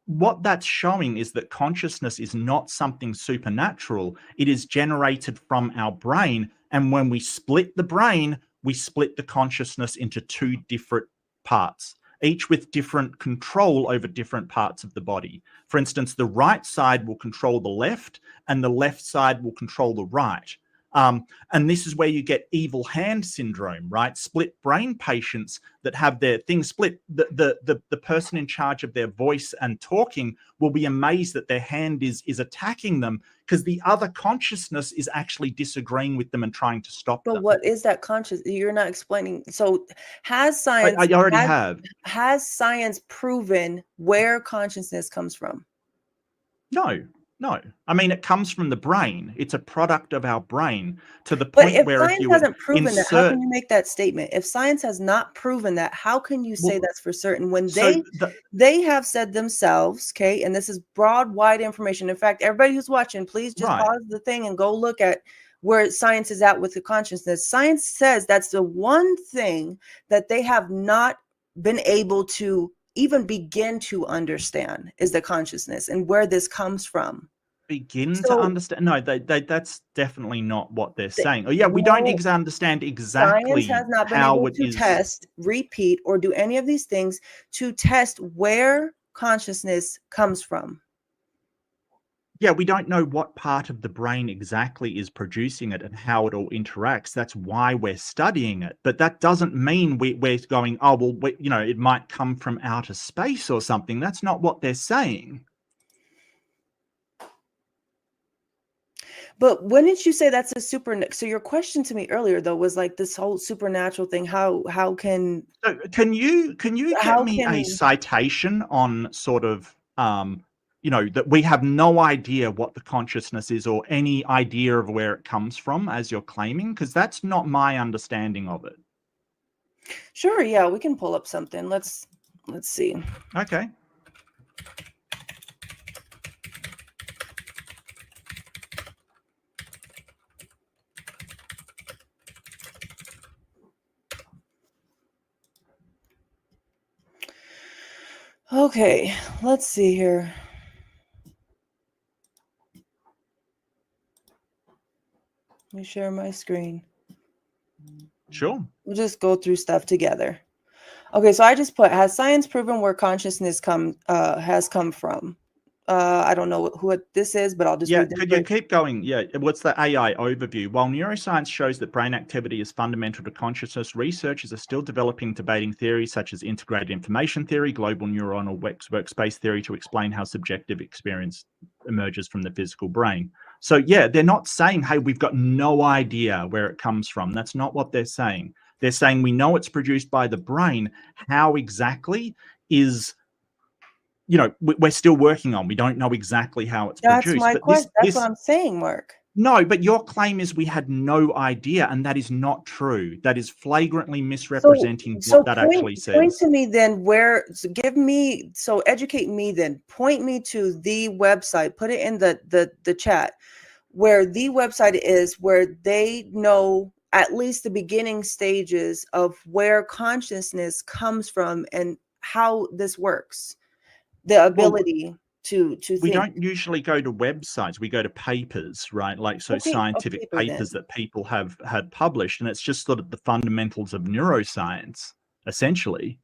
what that's showing is that consciousness is not something supernatural. It is generated from our brain. And when we split the brain, we split the consciousness into two different parts, each with different control over different parts of the body. For instance, the right side will control the left, and the left side will control the right. And this is where you get evil hand syndrome, right? Split brain patients that have their things split. The person in charge of their voice and talking will be amazed that their hand is attacking them because the other consciousness is actually disagreeing with them and trying to stop But them. what is that conscious? You're not explaining. So has I, science I already have. has science proven where consciousness comes from? No, no. I mean, it comes from the brain. It's a product of our brain, to the But point if where if science you would hasn't proven that, how insert, can you make that statement? If science has not proven that, how can you say well, that's for certain when so the they have said themselves, okay, and this is broad, wide information. In fact, everybody who's watching, please just right. pause the thing and go look at where science is at with the consciousness. Science says that's the one thing that they have not been able to even begin to understand is the consciousness and where this comes from. Begin to So understand. No, they that's definitely not what they're the, saying. Oh yeah, we don't no, understand science has exactly not been how able it to is. test, repeat, or do any of these things to test where consciousness comes from. Yeah, we don't know what part of the brain exactly is producing it and how it all interacts. That's why we're studying it. But that doesn't mean we're going, oh well, it might come from outer space or something. That's not what they're saying. But when did you say that's a super? So your question to me earlier though was like this whole supernatural thing. How can So can you get how me a can citation on sort of that we have no idea what the consciousness is or any idea of where it comes from as you're claiming? Because that's not my understanding of it. Sure, yeah, we can pull up something. Let's see. Okay. Okay, let's see here. Let me share my screen. Sure. We'll just go through stuff together. Okay, so I just put, has science proven where consciousness has come from? I don't know who this is, but I'll just read this. Could you keep going? Yeah, what's the AI overview? While neuroscience shows that brain activity is fundamental to consciousness, researchers are still developing debating theories such as integrated information theory, global neuronal workspace theory to explain how subjective experience emerges from the physical brain. So yeah, they're not saying, hey, we've got no idea where it comes from. That's not what they're saying. They're saying we know it's produced by the brain. How exactly is, we're still working on. We don't know exactly how it's That's produced. my But question. That's what I'm saying, Mark. no, but your claim is we had no idea, and that is not true. That is flagrantly misrepresenting what that actually says. Point to me then educate me then. Point me to the website, put it in the chat, where the website is, where they know at least the beginning stages of where consciousness comes from and how this works. The ability to think. We don't usually go to websites. We go to papers, right? Like, so scientific papers that people have had published, and it's just sort of the fundamentals of neuroscience, essentially.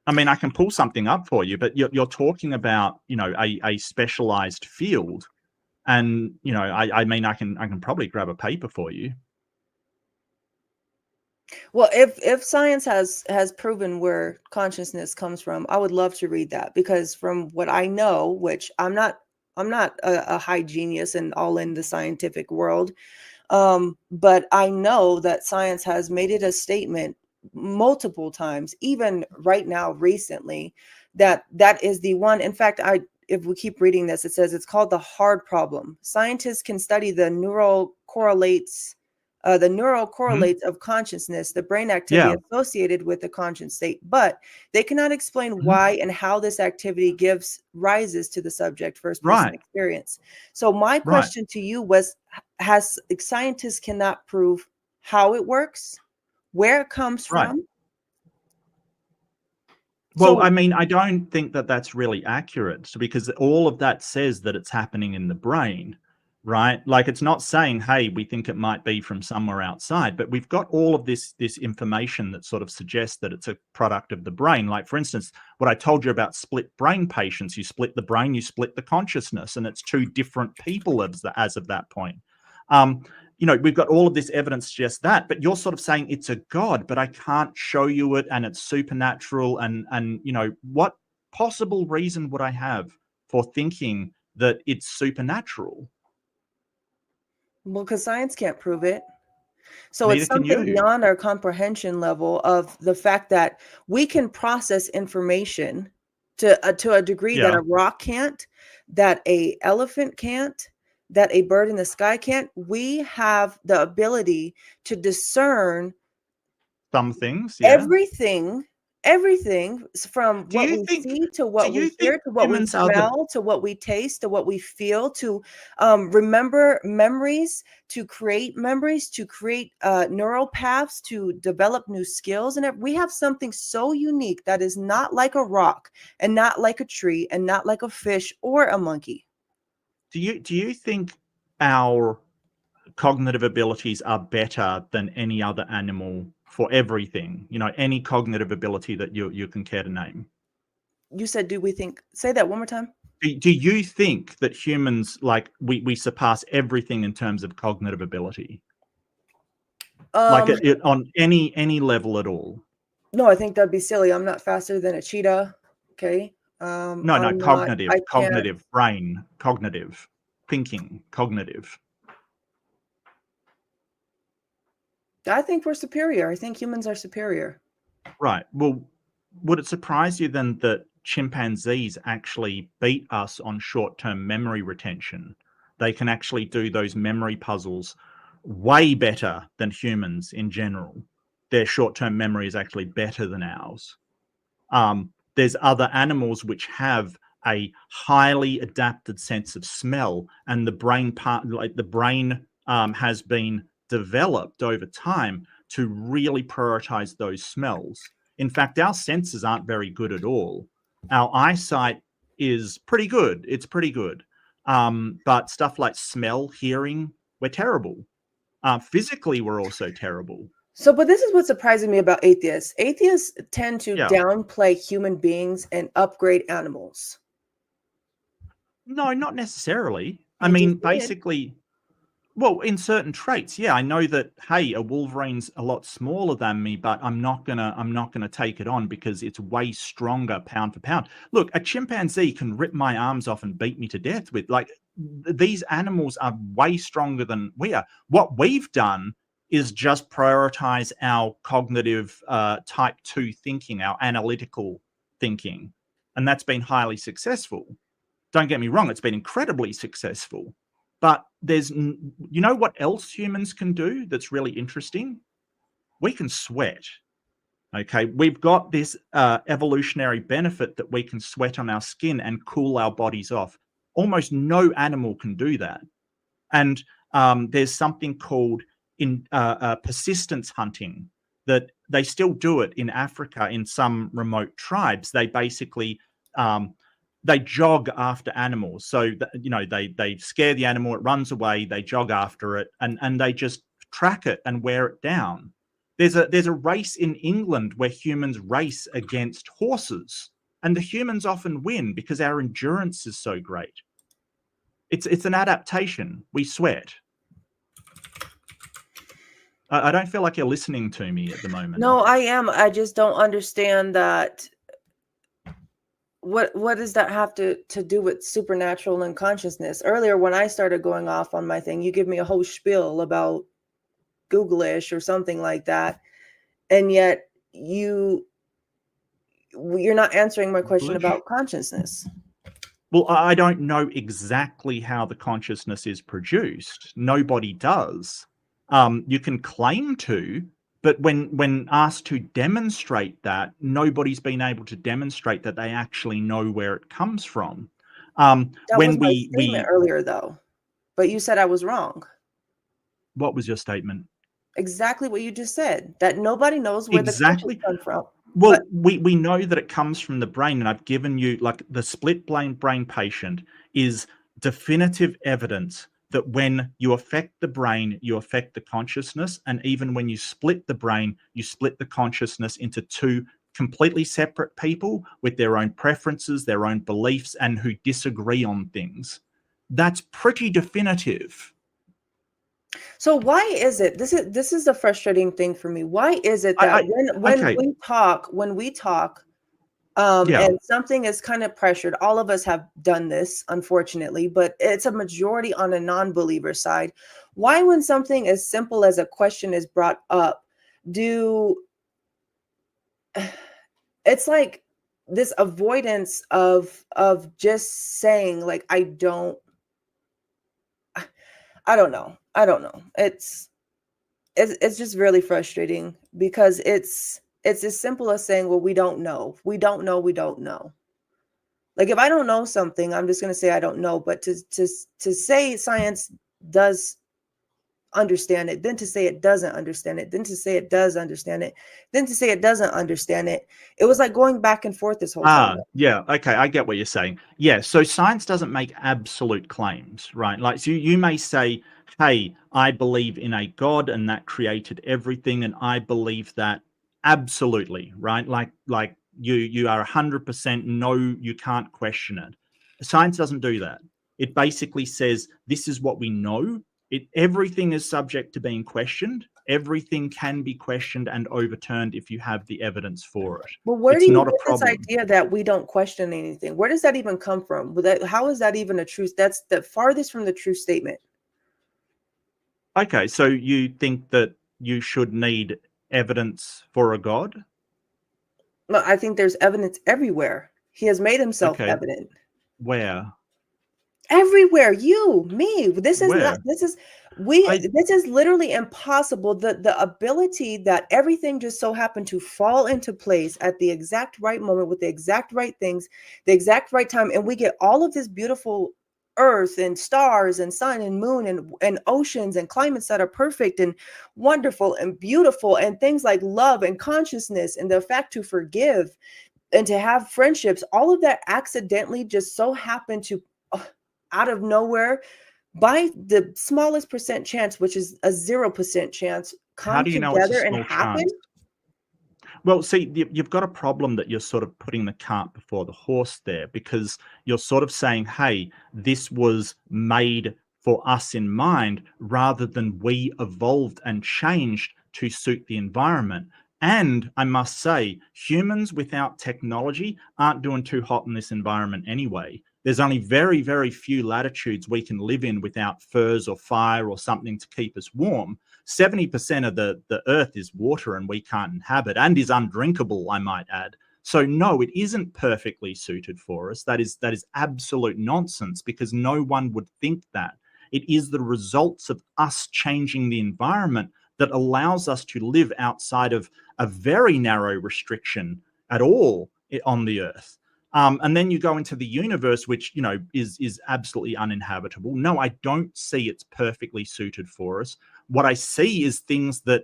I mean, I can pull something up for you, but you're talking about, a specialized field, and I mean, I can probably grab a paper for you. Well, if science has proven where consciousness comes from, I would love to read that, because from what I know, which I'm not a high genius and all in the scientific world, but I know that science has made it a statement multiple times, even right now recently, that is the one. In fact, if we keep reading this, it says it's called the hard problem. Scientists can study the neural correlates of consciousness, the brain activity associated with the conscious state, but they cannot explain why and how this activity gives rises to the subject first person experience. So my question to you was, scientists cannot prove how it works, where it comes from? Well, I mean, I don't think that that's really accurate, because all of that says that it's happening in the brain. Right? Like, it's not saying, hey, we think it might be from somewhere outside, but we've got all of this information that sort of suggests that it's a product of the brain. Like, for instance, what I told you about split brain patients, you split the brain, you split the consciousness, and it's two different people as of that point. We've got all of this evidence suggests that, but you're sort of saying it's a god, but I can't show you it, and it's supernatural, and what possible reason would I have for thinking that it's supernatural? Well, because science can't prove it. So Neither it's something beyond our comprehension level of the fact that we can process information to a degree that a rock can't, that a elephant can't, that a bird in the sky can't. We have the ability to discern some things, everything from what we see to what we hear to what we smell to what we taste to what we feel, to remember memories, to create neural paths, to develop new skills. And we have something so unique that is not like a rock and not like a tree and not like a fish or a monkey. Do you think our cognitive abilities are better than any other animal for everything? Any cognitive ability that you can care to name? You said, do we think? Say that one more time. Do you think that humans, like, we surpass everything in terms of cognitive ability? Like, on any level at all? No, I think that'd be silly. I'm not faster than a cheetah. Okay. No, cognitive brain, cognitive thinking, cognitive. I think we're superior. I think humans are superior. Right. Well, would it surprise you then that chimpanzees actually beat us on short-term memory retention? They can actually do those memory puzzles way better than humans in general. Their short-term memory is actually better than ours. There's other animals which have a highly adapted sense of smell, and the brain has been developed over time to really prioritize those smells. In fact, our senses aren't very good at all. Our eyesight is pretty good. It's pretty good. But stuff like smell, hearing, we're terrible. Physically, we're also terrible. So, but this is what surprises me about atheists. Atheists tend to Yeah. downplay human beings and upgrade animals. No, not necessarily. I You mean, just did. basically, well, in certain traits, yeah, I know that, hey, a wolverine's a lot smaller than me, but I'm not gonna take it on because it's way stronger pound for pound. Look, a chimpanzee can rip my arms off and beat me to death with, like, these animals are way stronger than we are. What we've done is just prioritize our cognitive type 2 thinking, our analytical thinking, and that's been highly successful. Don't get me wrong, it's been incredibly successful. But there's, you know what else humans can do that's really interesting? We can sweat. Okay, we've got this evolutionary benefit that we can sweat on our skin and cool our bodies off. Almost no animal can do that. And there's something called persistence hunting, that they still do it in Africa in some remote tribes. They basically they jog after animals. So they scare the animal, it runs away, they jog after it, and they just track it and wear it down. There's a race in England where humans race against horses, and the humans often win because our endurance is so great. It's an adaptation. We sweat. I don't feel like you're listening to me at the moment. No, I am. I just don't understand that. What does that have to do with supernatural and consciousness? Earlier, when I started going off on my thing, you give me a whole spiel about Google-ish or something like that, and yet you're not answering my question about consciousness. Well, I don't know exactly how the consciousness is produced. Nobody does. You can claim to, but when asked to demonstrate that, nobody's been able to demonstrate that they actually know where it comes from. That was my statement earlier, though, but you said I was wrong. What was your statement? Exactly what you just said, that nobody knows where the consciousness comes from. Well, we know that it comes from the brain, and I've given you, like, the split brain patient is definitive evidence that when you affect the brain, you affect the consciousness, and even when you split the brain, you split the consciousness into two completely separate people with their own preferences, their own beliefs, and who disagree on things. That's pretty definitive. So why is it, this is the frustrating thing for me, why is it that when we talk and something is kind of pressured, all of us have done this, unfortunately, but it's a majority on a non-believer side, why, when something as simple as a question is brought up, it's like this avoidance of just saying, like, I don't know. It's just really frustrating, because it's as simple as saying, well, we don't know. Like, if I don't know something, I'm just going to say I don't know. But to say science does understand it, then to say it doesn't understand it, then to say it does understand it, then to say it doesn't understand it, it was like going back and forth this whole time. Yeah, okay, I get what you're saying. Yeah, so science doesn't make absolute claims, right? Like, so you may say, hey, I believe in a God and that created everything, and I believe that absolutely, right? Like you are 100% no, you can't question it. Science doesn't do that. It basically says, this is what we know. Everything is subject to being questioned. Everything can be questioned and overturned if you have the evidence for it. Well, where do you get this idea that we don't question anything? Where does that even come from? How is that even a truth? That's the farthest from the true statement. Okay, so you think that you should need evidence for a God? No, I think there's evidence everywhere. He has made himself evident. Where? Everywhere. You, me. This is literally impossible. The ability that everything just so happened to fall into place at the exact right moment with the exact right things, the exact right time, and we get all of this beautiful earth and stars and sun and moon and oceans and climates that are perfect and wonderful and beautiful, and things like love and consciousness and the fact to forgive and to have friendships, all of that accidentally just so happened to out of nowhere, by the smallest percent chance, which is a 0% chance, come How do you know it's a together and small happen? chance? Well, see, you've got a problem that you're sort of putting the cart before the horse there, because you're sort of saying, hey, this was made for us in mind, rather than we evolved and changed to suit the environment. And I must say, humans without technology aren't doing too hot in this environment anyway. There's only very, very few latitudes we can live in without furs or fire or something to keep us warm. 70% of the earth is water and we can't inhabit, and is undrinkable, I might add. So no, it isn't perfectly suited for us. That is absolute nonsense, because no one would think that. It is the results of us changing the environment that allows us to live outside of a very narrow restriction at all on the earth. And then you go into the universe, which, you know, is absolutely uninhabitable. No, I don't see it's perfectly suited for us. What I see is things that,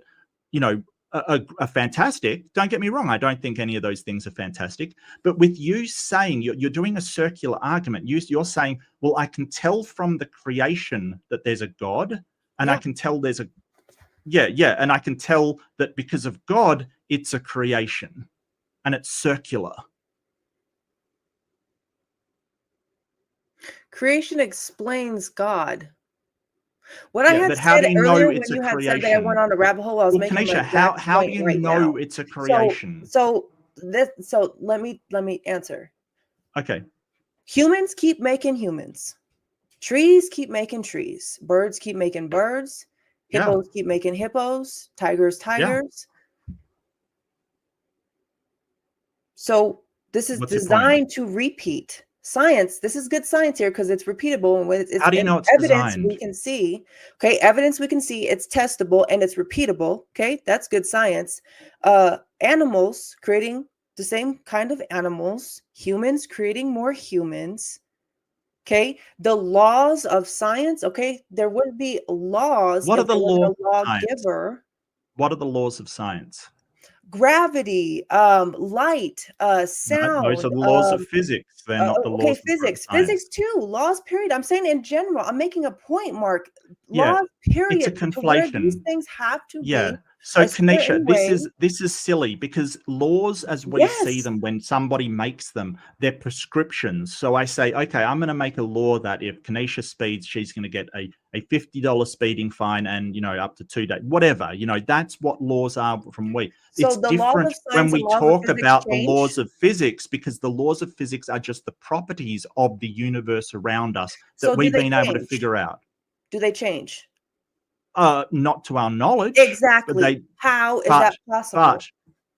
you know, are fantastic. Don't get me wrong. I don't think any of those things are fantastic. But with you saying, you're doing a circular argument. You're saying, well, I can tell from the creation that there's a God, and I can tell there's a, and I can tell that because of God, it's a creation, and it's circular. Creation explains God. What I had but how said do you know earlier when it's a you had said that I went creation? on a rabbit hole, I was Well, making my Kniesha, exact how do point you right know now. it's a creation? So let me answer. Okay. Humans keep making humans. Trees keep making trees. Birds keep making birds. Hippos keep making hippos. Tigers, tigers. So this is What's your point? designed to repeat. Science, this is good science here because it's repeatable, and it's How do you know it's evidence designed? we can see. Okay, evidence we can see, it's testable and it's repeatable. Okay, that's good science. Animals creating the same kind of animals, humans creating more humans. Okay, the laws of science. Okay, there would be laws What are if the there laws wasn't a of science? lawgiver. What are the laws of science? Gravity, light, No, those sound. are the laws of physics. They're not the Okay, laws of physics science. too, laws, period. I'm saying in general, I'm making a point, Mark. Yeah, Laws, it's a period, to where these conflation. things have to Yeah. be So, a Kniesha, certain way. this is silly, because laws, as we see Yes. them when somebody makes them, they're prescriptions. So I say, okay, I'm going to make a law that if Kniesha speeds, she's going to get a $50 speeding fine, and, you know, up to 2 days, whatever. You know, that's what laws are from we. So It's the laws different of when science and we laws of talk physics about the change. laws of physics, because the laws of physics are just the properties of the universe around us that So do we've they been able to change? figure out. Do they change? Not to our knowledge. Exactly. How is that possible?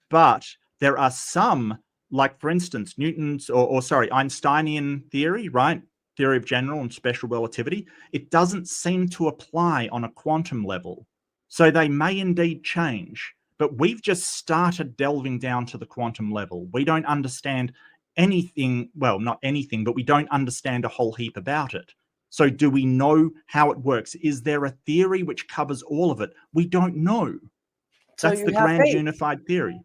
But there are some, like, for instance, Newton's, or sorry, Einsteinian theory, right? Theory of general and special relativity. It doesn't seem to apply on a quantum level. So they may indeed change. But we've just started delving down to the quantum level. We don't understand anything, well, not anything, but we don't understand a whole heap about it. So do we know how it works? Is there a theory which covers all of it? We don't know. So That's you the have grand faith. unified theory.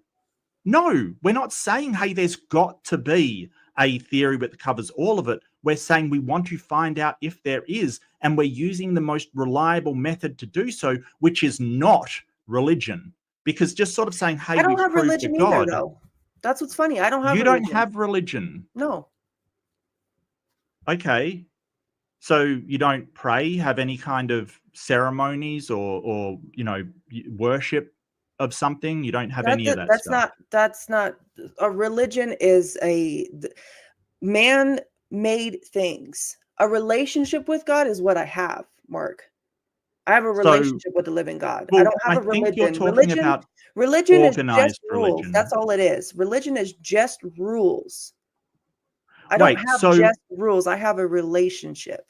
No, we're not saying, hey, there's got to be a theory that covers all of it. We're saying we want to find out if there is, and we're using the most reliable method to do so, which is not religion. Because just sort of saying, hey, I don't we've have proved a religion either, God. though. That's what's funny. I don't have You religion. don't have religion. No. Okay. So you don't pray, have any kind of ceremonies, or you know, worship of something? You don't have any of that stuff? That's not a religion. Is a man-made things. A relationship with God is what I have, Mark. I have a So, relationship with the living God. I well, don't have I a think you're religion. talking about Religion is just organized rules. That's religion. all it is. Religion is just rules. I don't Wait, have just rules. I have a relationship.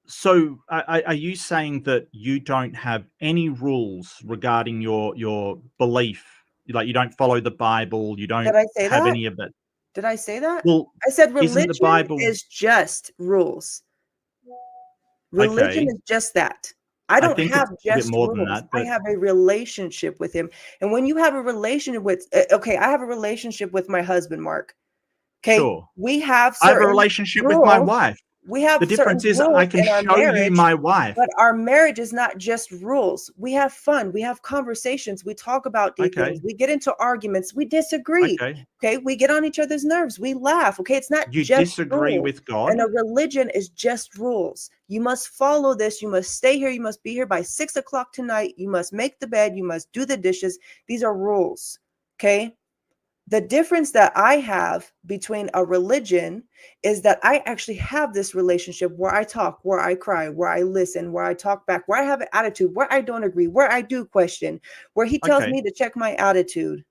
so are you saying that you don't have any rules regarding your belief? Like, you don't follow the Bible, you Did don't I say have that? any of that? Did I say that? Well, I said isn't the religion Bible is just rules. Religion okay? is just that. I I don't think it's have a little bit just more than rules. that, I but have a relationship with him. And when you have a relationship with, okay, I have a relationship with my husband, Mark. Okay. sure. We have I have a certain relationship with my rules. wife. We The have certain difference is I rules can in our show you marriage, my wife. but our marriage is not just rules. We have fun. We have conversations. We talk about deep things. Okay, We get into arguments. We disagree. okay. Okay. We get on each other's nerves. We laugh. Okay. It's not You just disagree rules. with And a God? religion is just rules. You must follow this. You must stay here. You must be here by 6 o'clock tonight. You must make the bed. You must do the dishes. These are rules. Okay. The difference that I have between a religion is that I actually have this relationship where I talk, where I cry, where I listen, where I talk back, where I have an attitude, where I don't agree, where I do question, where he tells Okay. me to check my attitude.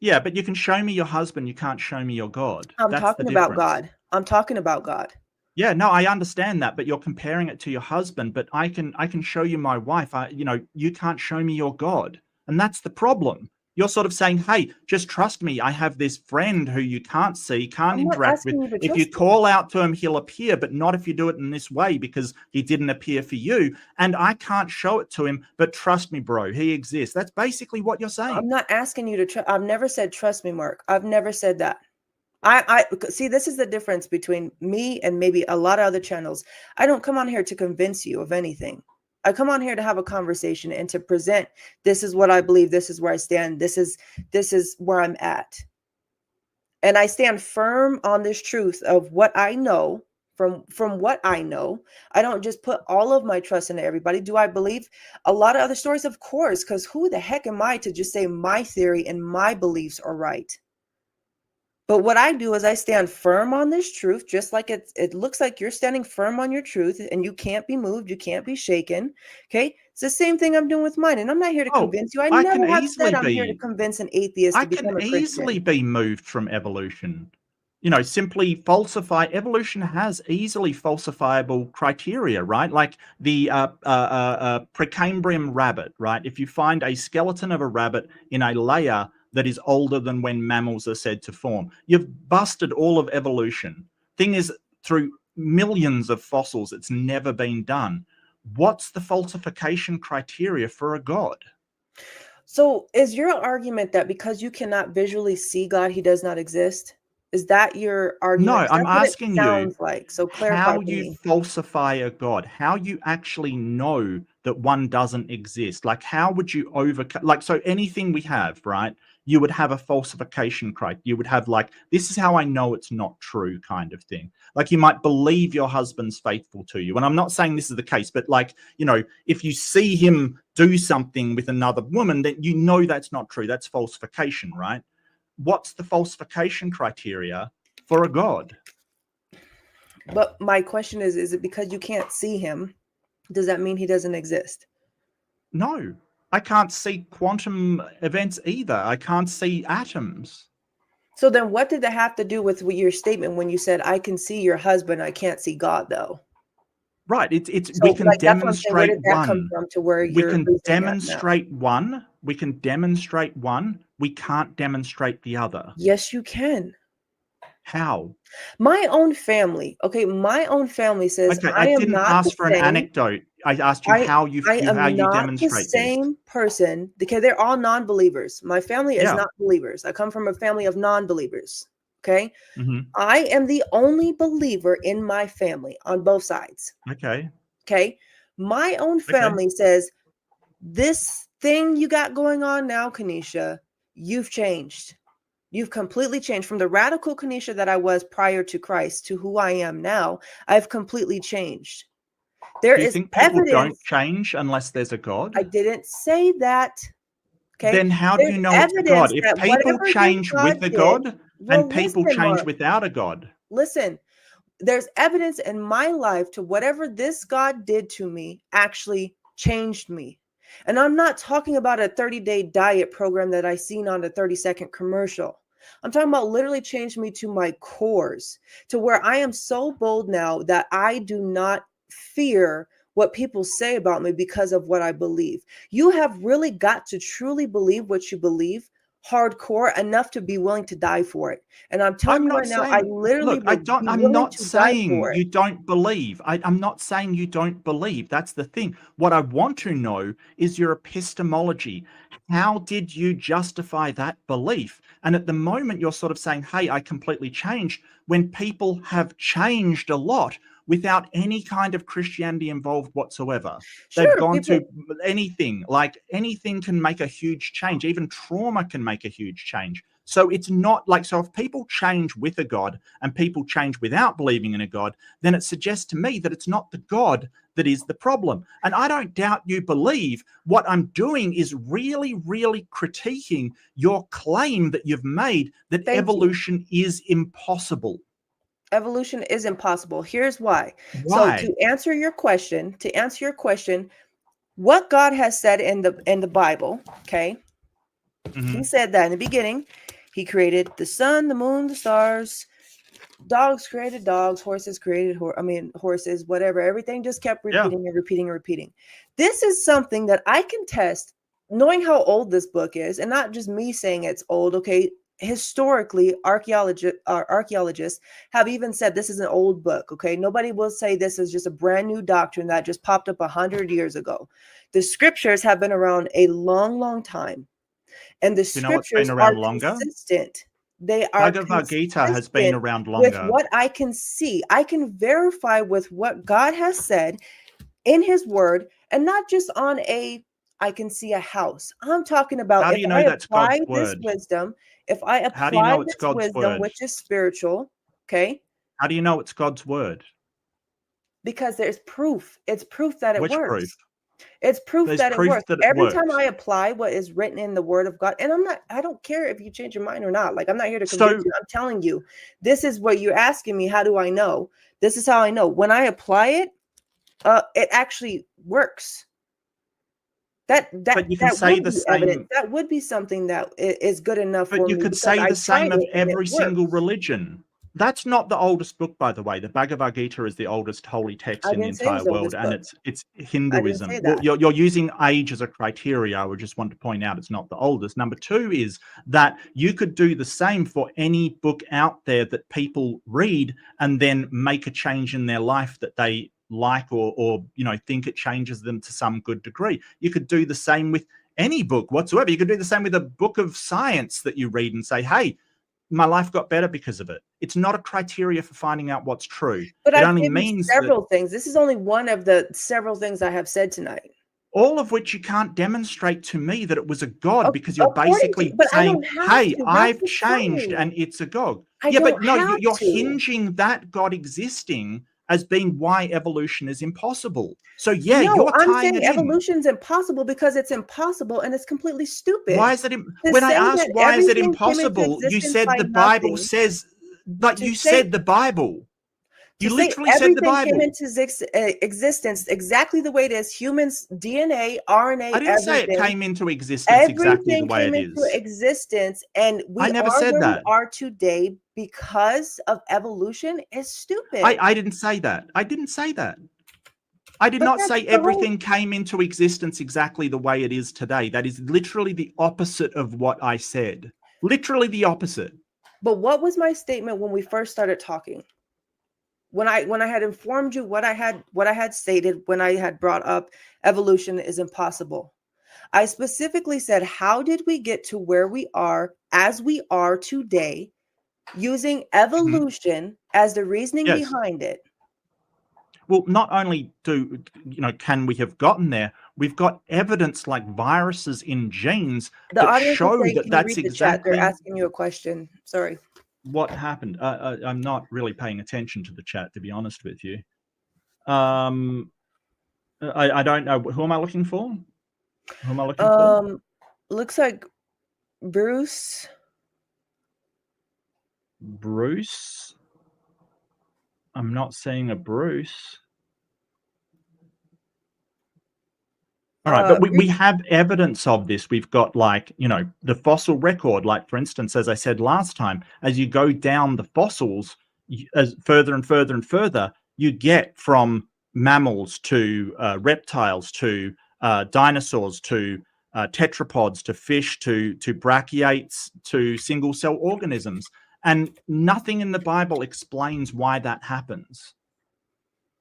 Yeah, but you can show me your husband, you can't show me your God. I'm That's the talking about difference. God. I'm talking about God. Yeah, no, I understand that, but you're comparing it to your husband, but I can show you my wife. You can't show me your God. And that's the problem. You're sort of saying, "Hey, just trust me. I have this friend who you can't see, can't I'm not interact with. asking you to If you trust me. call out to him, he'll appear, but not if you do it in this way because he didn't appear for you. And I can't show it to him, but trust me, bro, he exists." That's basically what you're I'm saying. not asking you to trust. I've never said trust me, Mark. I've never said that. I see, this is the difference between me and maybe a lot of other channels. I don't come on here to convince you of anything. I come on here to have a conversation and to present, this is what I believe, this is where I stand, this is where I'm at. And I stand firm on this truth of what I know from what I know. I don't just put all of my trust into everybody. Do I believe a lot of other stories? Of course, because who the heck am I to just say my theory and my beliefs are right? But what I do is I stand firm on this truth, just like it looks like you're standing firm on your truth and you can't be moved, you can't be shaken. Okay. It's the same thing I'm doing with mine. And I'm not here to Oh, convince you. I I never can have easily said I'm here to be. convince an atheist I to can become a easily Christian. be moved from evolution. Simply evolution has easily falsifiable criteria, right? Like the Precambrian rabbit, right? If you find a skeleton of a rabbit in a layer that is older than when mammals are said to form, you've busted all of evolution. Thing is, through millions of fossils, it's never been done. What's the falsification criteria for a god? So is your argument that because you cannot visually see God, he does not exist? Is that your No, argument? 'Cause I'm that's what it asking you sounds like. So clarify how for you me. falsify a god, how you actually know that one doesn't exist. Like, how would you overcome? Like, so anything we have, right? You would have a falsification criteria. You would have like, this is how I know it's not true, kind of thing. Like, you might believe your husband's faithful to you, and I'm not saying this is the case, but like, if you see him do something with another woman, then you know that's not true. That's falsification, right? What's the falsification criteria for a god? But my question is it because you can't see him? Does that mean he doesn't exist? No, I can't see quantum events either. I can't see atoms. So then what did that have to do with your statement when you said, I can see your husband, I can't see God though? Right. It's So we can like that's what I'm saying. Where demonstrate did that come one. from to where We you're can losing that now? demonstrate one. We can demonstrate one. We can't demonstrate the other. Yes, you can. How? My own family, okay, my own family says Okay, I I am didn't not the ask for an same. anecdote. I asked you I how you I how am you not the demonstrate this. same person because they're all non-believers. My family is Yeah. not believers. I come from a family of non-believers. Okay. Hmm. I am the only believer in my family on both sides. Okay. Okay. My own Okay. family says, this thing you got going on now, Kniesha, you've changed. You've completely changed from the radical Kniesha that I was prior to Christ to who I am now. I've completely changed. There Do you is think people don't evidence. change unless there's a I god? didn't say that. Okay. Then how do There's you know it's a god? evidence If that people whatever this change God with a did, god and well, people listen, change Mark, without a god, listen. There's evidence in my life to whatever this God did to me actually changed me. And I'm not talking about a 30-day diet program that I seen on a 30-second commercial. I'm talking about literally changed me to my cores, to where I am so bold now that I do not fear what people say about me because of what I believe. You have really got to truly believe what you believe hardcore enough to be willing to die for it. And I'm telling you right now, I literally look, would I'm not saying you don't believe. I'm not saying you don't believe. That's the thing. What I want to know is your epistemology. How did you justify that belief? And at the moment, you're sort of saying, hey, I completely changed, when people have changed a lot without any kind of Christianity involved whatsoever. They've gone to anything, like anything can make a huge change. Even trauma can make a huge change. So it's not like, so if people change with a God and people change without believing in a God, then it suggests to me that it's not the God that is the problem. And I don't doubt you believe. What I'm doing is really, really critiquing your claim that you've made that evolution is impossible. Evolution is impossible. Here's why. Why? So to answer your question, what God has said in the Bible, okay? He said that in the beginning, he created the sun, the moon, the stars, dogs created dogs, horses created horses, whatever. Everything just kept repeating and repeating and repeating. This is something that I can test, knowing how old this book is, and not just me saying it's old, okay? Historically, archaeologists have even said this is an old book, okay? Nobody will say this is just a brand new doctrine that just popped up 100 years ago. The scriptures have been around a long, long time. And the scriptures are consistent. They are Bhagavad Gita has been around longer. With what I can see, I can verify with what God has said in his word, and not just on I can see a house. I'm talking about how do you know that's God's word? If I apply this wisdom, which is spiritual, okay? How do you know it's God's word? Because there's proof. It's proof that it works. Proof? It's proof that it works. Every time I apply what is written in the word of God, and I don't care if you change your mind or not. Like, I'm not here to convince you. I'm telling you, this is what you're asking me. How do I know? This is how I know. When I apply it, it actually works. That would be something that is good enough for me. But you could say the same of every single religion. That's not the oldest book, by the way. The Bhagavad Gita is the oldest holy text in the entire world, and it's Hinduism. Well, you're using age as a criteria. I would just want to point out it's not the oldest. Number two is that you could do the same for any book out there that people read and then make a change in their life that they like or think it changes them to some good degree. You could do the same with any book whatsoever. You could do the same with a book of science that you read and say, hey, my life got better because of it. It's not a criteria for finding out what's true. But it only means several things. This is only one of the several things I have said tonight. All of which you can't demonstrate to me that it was a God, because you're basically saying, hey, I've changed and it's a God. But no, you're hinging that God existing as being why evolution is impossible. So I'm saying evolution's impossible because it's impossible and it's completely stupid. Why is it? When I asked why is it impossible, you said the Bible says. But you said the Bible. You literally said the Bible. Everything came into existence exactly the way it is. Humans, DNA, RNA. I didn't say it came into existence exactly the way it is. Everything came into existence, and we are today because of evolution. Is stupid. I didn't say that. I didn't say that. I did not say everything came into existence exactly the way it is today. That is literally the opposite of what I said. Literally the opposite. But what was my statement when we first started talking? When I had informed you what I had stated, when I had brought up evolution is impossible, I specifically said, how did we get to where we are as we are today, using evolution as the reasoning behind it? Well, not only can we have gotten there, we've got evidence like viruses in genes that show that's exactly. They're asking you a question. Sorry. What happened? I'm not really paying attention to the chat, to be honest with you. I don't know. Who am I looking for? Who am I looking for? Looks like Bruce. Bruce? I'm not seeing a Bruce. All right, but we have evidence of this. We've got the fossil record, like for instance, as I said last time, as you go down the fossils, as further and further and further, you get from mammals to reptiles to dinosaurs to tetrapods to fish to brachiates to single cell organisms. And nothing in the Bible explains why that happens.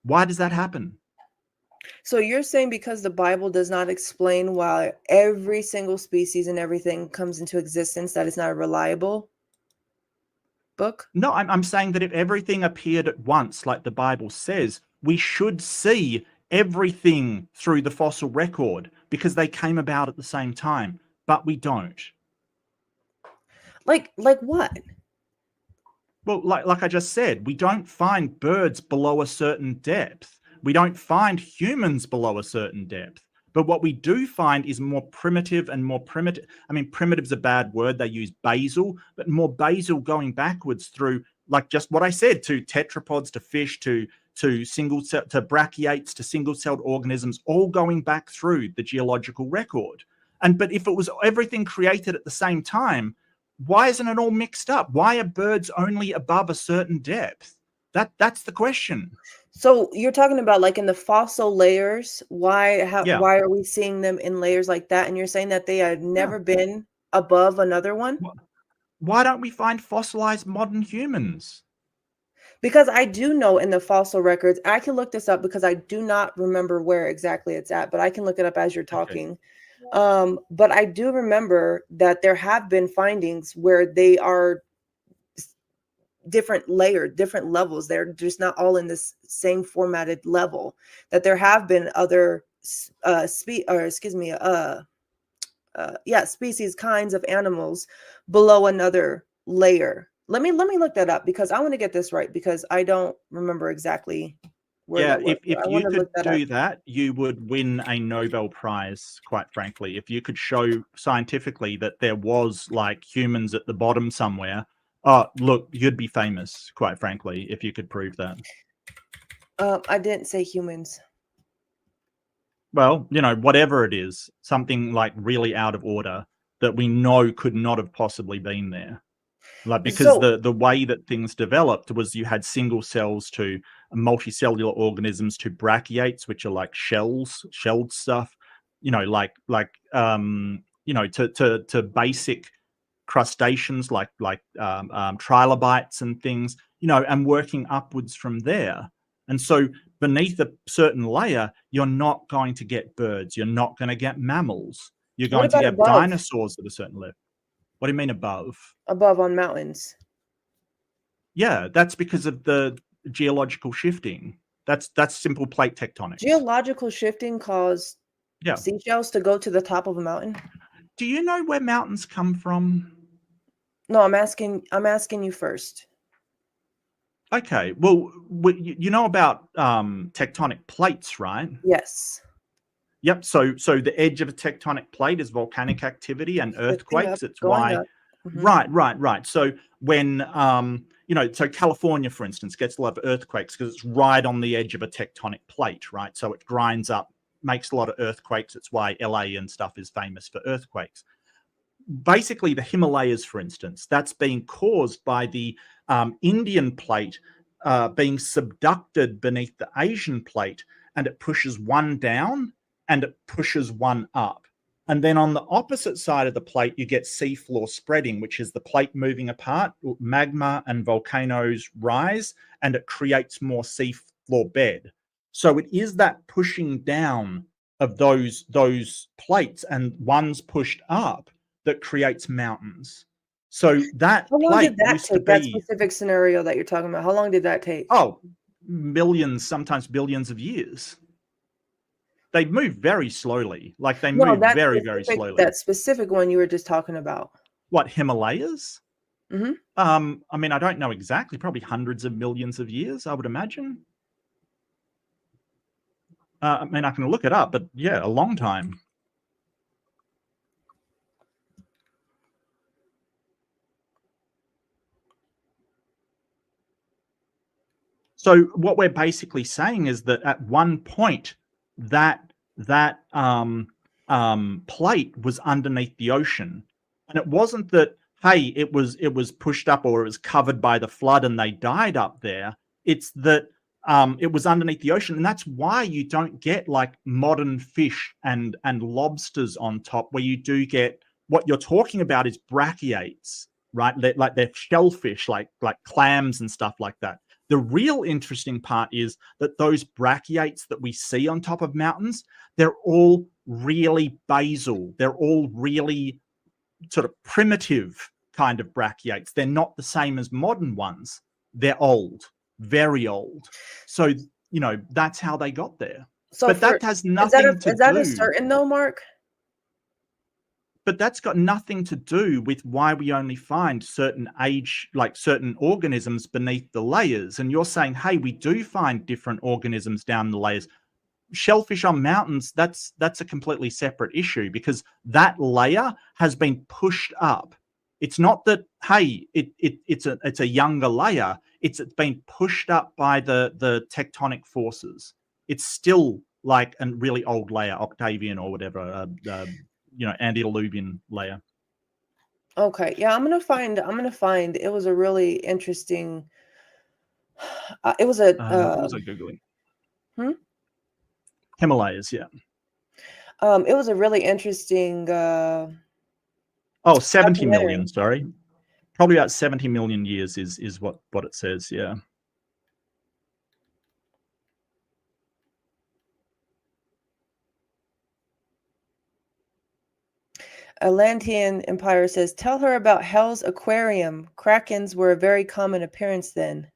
Why does that happen? So you're saying because the Bible does not explain why every single species and everything comes into existence, that it's not a reliable book? No, I'm saying that if everything appeared at once, like the Bible says, we should see everything through the fossil record because they came about at the same time, but we don't. Like what? Well, like I just said, we don't find birds below a certain depth. We don't find humans below a certain depth. But what we do find is more primitive and more primitive. I mean, primitive's a bad word. They use basal, but more basal going backwards through, like just what I said, to tetrapods, to fish, to single cell, to brachiates, to single-celled organisms, all going back through the geological record. But if it was everything created at the same time, why isn't it all mixed up? Why are birds only above a certain depth? That's the question. So you're talking about like in the fossil layers, why are we seeing them in layers like that? And you're saying that they have never been above another one? Why don't we find fossilized modern humans? Because I do know in the fossil records, I can look this up because I do not remember where exactly it's at, but I can look it up as you're talking. Okay. But I do remember that there have been findings where they are different layer, different levels. They're just not all in this same formatted level. That there have been other species, kinds of animals below another layer. Let me look that up because I want to get this right because I don't remember exactly where that was. If you could do that, you would win a Nobel Prize, quite frankly. If you could show scientifically that there was like humans at the bottom somewhere, oh, look, you'd be famous, quite frankly, if you could prove that. I didn't say humans. Well, whatever it is, something like really out of order that we know could not have possibly been there. Like, because the way that things developed was you had single cells to multicellular organisms to brachiates, which are like shelled stuff, to basic crustaceans like trilobites and things, and working upwards from there. And so beneath a certain layer, you're not going to get birds. You're not going to get mammals. You're going to get dinosaurs at a certain level. What do you mean above? Above on mountains. Yeah, that's because of the geological shifting. That's simple plate tectonics. Geological shifting caused seashells to go to the top of a mountain. Do you know where mountains come from? No, I'm asking you first. Okay, well, you know about tectonic plates, right? Yes. Yep. So the edge of a tectonic plate is volcanic activity and earthquakes. It's why. Mm-hmm. Right. So when so California, for instance, gets a lot of earthquakes because it's right on the edge of a tectonic plate, right? So it grinds up, makes a lot of earthquakes. It's why LA and stuff is famous for earthquakes. Basically, the Himalayas, for instance, that's being caused by the Indian plate being subducted beneath the Asian plate, and it pushes one down and it pushes one up. And then on the opposite side of the plate, you get seafloor spreading, which is the plate moving apart, magma and volcanoes rise, and it creates more seafloor bed. So it is that pushing down of those plates and one's pushed up that creates mountains. So that how long plate did that used take, to be, that specific scenario that you're talking about? How long did that take? Oh, millions, sometimes billions of years. They move very slowly. Like they move very, very slowly. That specific one you were just talking about. What, Himalayas? Mm-hmm. I mean, I don't know exactly. Probably hundreds of millions of years, I would imagine. I mean, I can look it up, but yeah, a long time. So what we're basically saying is that at one point, that plate was underneath the ocean, and it wasn't that, hey, it was pushed up or it was covered by the flood and they died up there. It's that it was underneath the ocean, and that's why you don't get like modern fish and lobsters on top, where you do get what you're talking about is brachiates, right? Like they're shellfish, like clams and stuff like that. The real interesting part is that those brachiates that we see on top of mountains, they're all really basal. They're all really sort of primitive kind of brachiates. They're not the same as modern ones. They're old, very old. So, you know, that's how they got there. So but that has nothing to is that do. a certain though, Mark? But that's got nothing to do with why we only find certain certain organisms beneath the layers. And you're saying, hey, we do find different organisms down the layers. Shellfish on mountains, that's a completely separate issue, because that layer has been pushed up. It's not that, hey, it's a younger layer. It's been pushed up by the tectonic forces. It's still like a really old layer, Octavian or whatever, antediluvian layer. Okay, yeah, I'm gonna find. It was a really interesting. It was a. What was I googling? Himalayas, yeah. It was a really interesting. 70 million. Sorry, probably about 70 million years is what it says. Yeah. Atlantean Empire says, tell her about Hell's Aquarium. Krakens were a very common appearance then.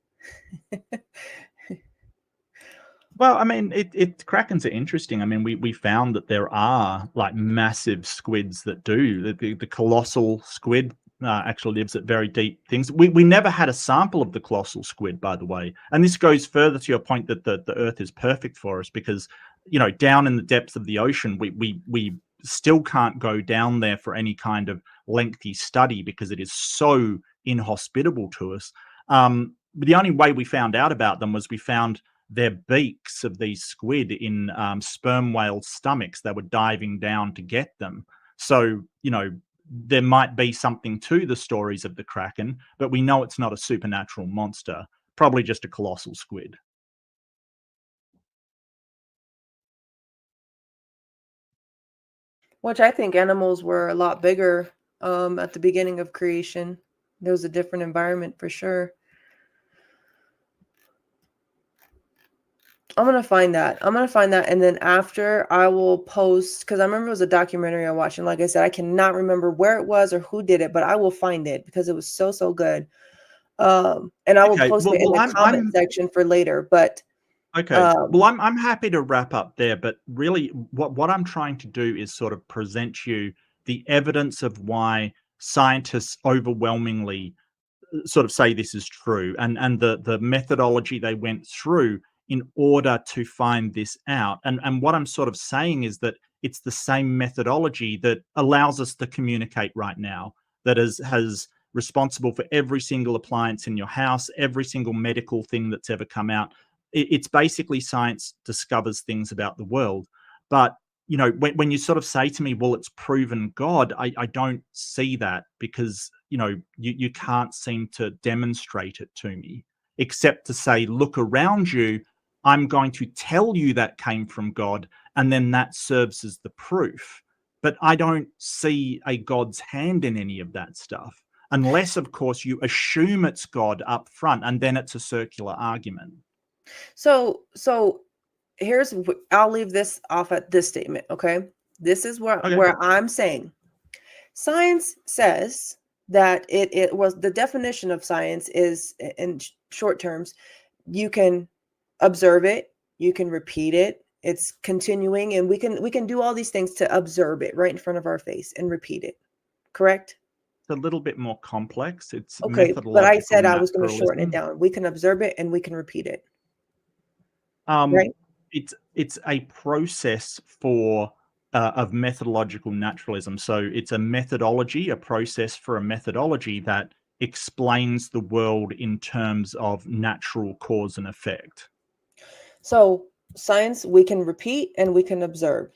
Well, I mean, Krakens are interesting. I mean, we found that there are like massive squids that do. The colossal squid actually lives at very deep things. We never had a sample of the colossal squid, by the way. And this goes further to your point that the Earth is perfect for us, because, you know, down in the depths of the ocean, we still can't go down there for any kind of lengthy study because it is so inhospitable to us. But the only way we found out about them was we found their beaks of these squid in sperm whale stomachs. They were diving down to get them. So, you know, there might be something to the stories of the Kraken, but we know it's not a supernatural monster, probably just a colossal squid. Which I think animals were a lot bigger at the beginning of creation. There was a different environment for sure. I'm going to find that. And then after I will post, because I remember it was a documentary I watched. And like I said, I cannot remember where it was or who did it, but I will find it because it was so good. And I will post it in the comment section for later. But okay. Well, I'm happy to wrap up there. But really, what I'm trying to do is sort of present you the evidence of why scientists overwhelmingly sort of say this is true, and the methodology they went through in order to find this out. And what I'm sort of saying is that it's the same methodology that allows us to communicate right now, that has responsible for every single appliance in your house, every single medical thing that's ever come out. It's basically science discovers things about the world. But, you know, when you sort of say to me, well, it's proven God, I don't see that, because, you know, you can't seem to demonstrate it to me, except to say, look around you. I'm going to tell you that came from God, and then that serves as the proof. But I don't see a God's hand in any of that stuff, unless, of course, you assume it's God up front, and then it's a circular argument. So here's, I'll leave this off at this statement, okay? This is where I'm saying science says that it was, the definition of science is, in short terms, you can observe it, you can repeat it, it's continuing, and we can do all these things to observe it right in front of our face and repeat it. Correct? It's a little bit more complex. It's okay, but I said I was going to shorten it down. We can observe it and we can repeat it. Right? It's a process of methodological naturalism. So it's a methodology, a process for a methodology that explains the world in terms of natural cause and effect. So science, we can repeat and we can observe.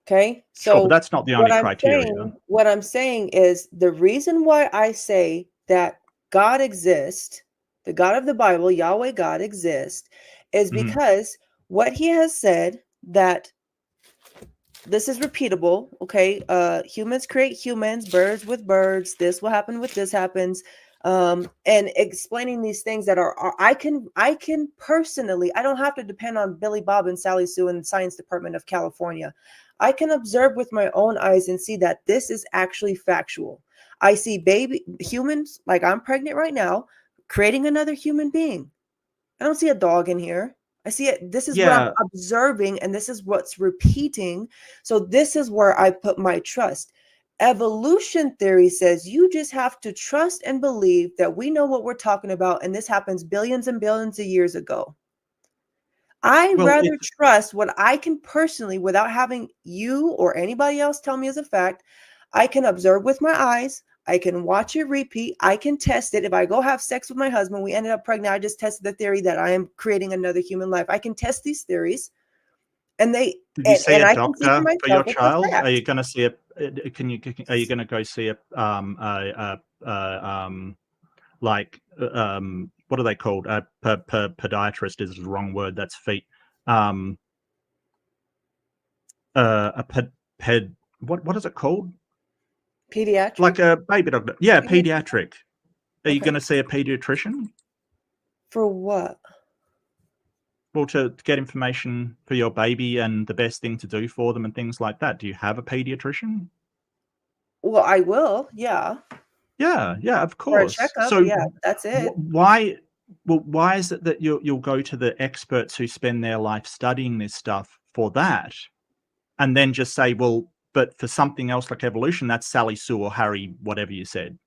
Okay. So sure, but that's not the only criteria. What I'm saying is the reason why I say that God exists, the God of the Bible, Yahweh God exists, is Mhm. because what he has said that this is repeatable. Okay. Humans create humans, birds with birds. This will happen with this happens. And explaining these things that are I can personally, I don't have to depend on Billy Bob and Sally Sue in the science department of California. I can observe with my own eyes and see that this is actually factual. I see baby humans, like I'm pregnant right now, creating another human being. I don't see a dog in here. I see it. This is what I'm Yeah. observing, and this is what's repeating. So this is where I put my trust. Evolution theory says you just have to trust and believe that we know what we're talking about, and this happens billions and billions of years ago. I Well, rather it's trust what I can personally, without having you or anybody else tell me as a fact. I can observe with my eyes. I can watch it repeat. I can test it. If I go have sex with my husband, we ended up pregnant. I just tested the theory that I am creating another human life. I can test these theories, and Did you see and a I can see for doctor for your myself it's a child? Are you fact. going to see a? Are you going to go see like what are they called? Podiatrist is the wrong word. That's feet. A ped. What is it called? Pediatric? Like a baby doctor. Yeah, Pediatric? pediatric. Are you Okay. going to see a pediatrician? For what? Well, to get information for your baby and the best thing to do for them and things like that. Do you have a pediatrician? Well, I will. Yeah. Yeah, of For a course. checkup. So Yeah, that's it. why? Well, why is it that you'll go to the experts who spend their life studying this stuff for that, and then just say, well, but for something else like evolution, that's Sally Sue or Harry, whatever you said.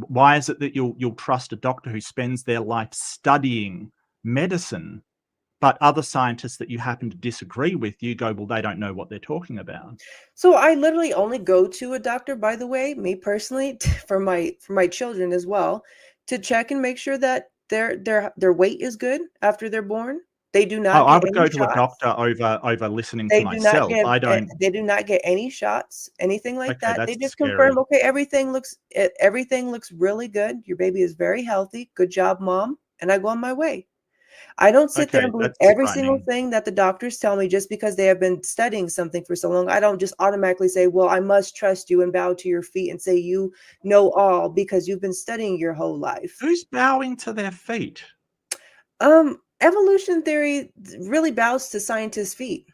Why is it that you'll trust a doctor who spends their life studying medicine, but other scientists that you happen to disagree with, you go, well, they don't know what they're talking about. So I literally only go to a doctor, by the way, me personally, for my children as well, to check and make sure that their weight is good after they're born. They do Oh, not I get would any go to a shots. doctor over listening to They do not myself. get I don't. they do not get any shots, anything like Okay, that. They that's just confirm, scary. okay, everything looks really good. Your baby is very healthy. Good job, mom. And I go on my way. I don't sit there Okay, and believe that's every single frightening. thing that the doctors tell me just because they have been studying something for so long. I don't just automatically say, well, I must trust you and bow to your feet and say you know all because you've been studying your whole life. Who's bowing to their feet? Evolution theory really bows to scientists' feet.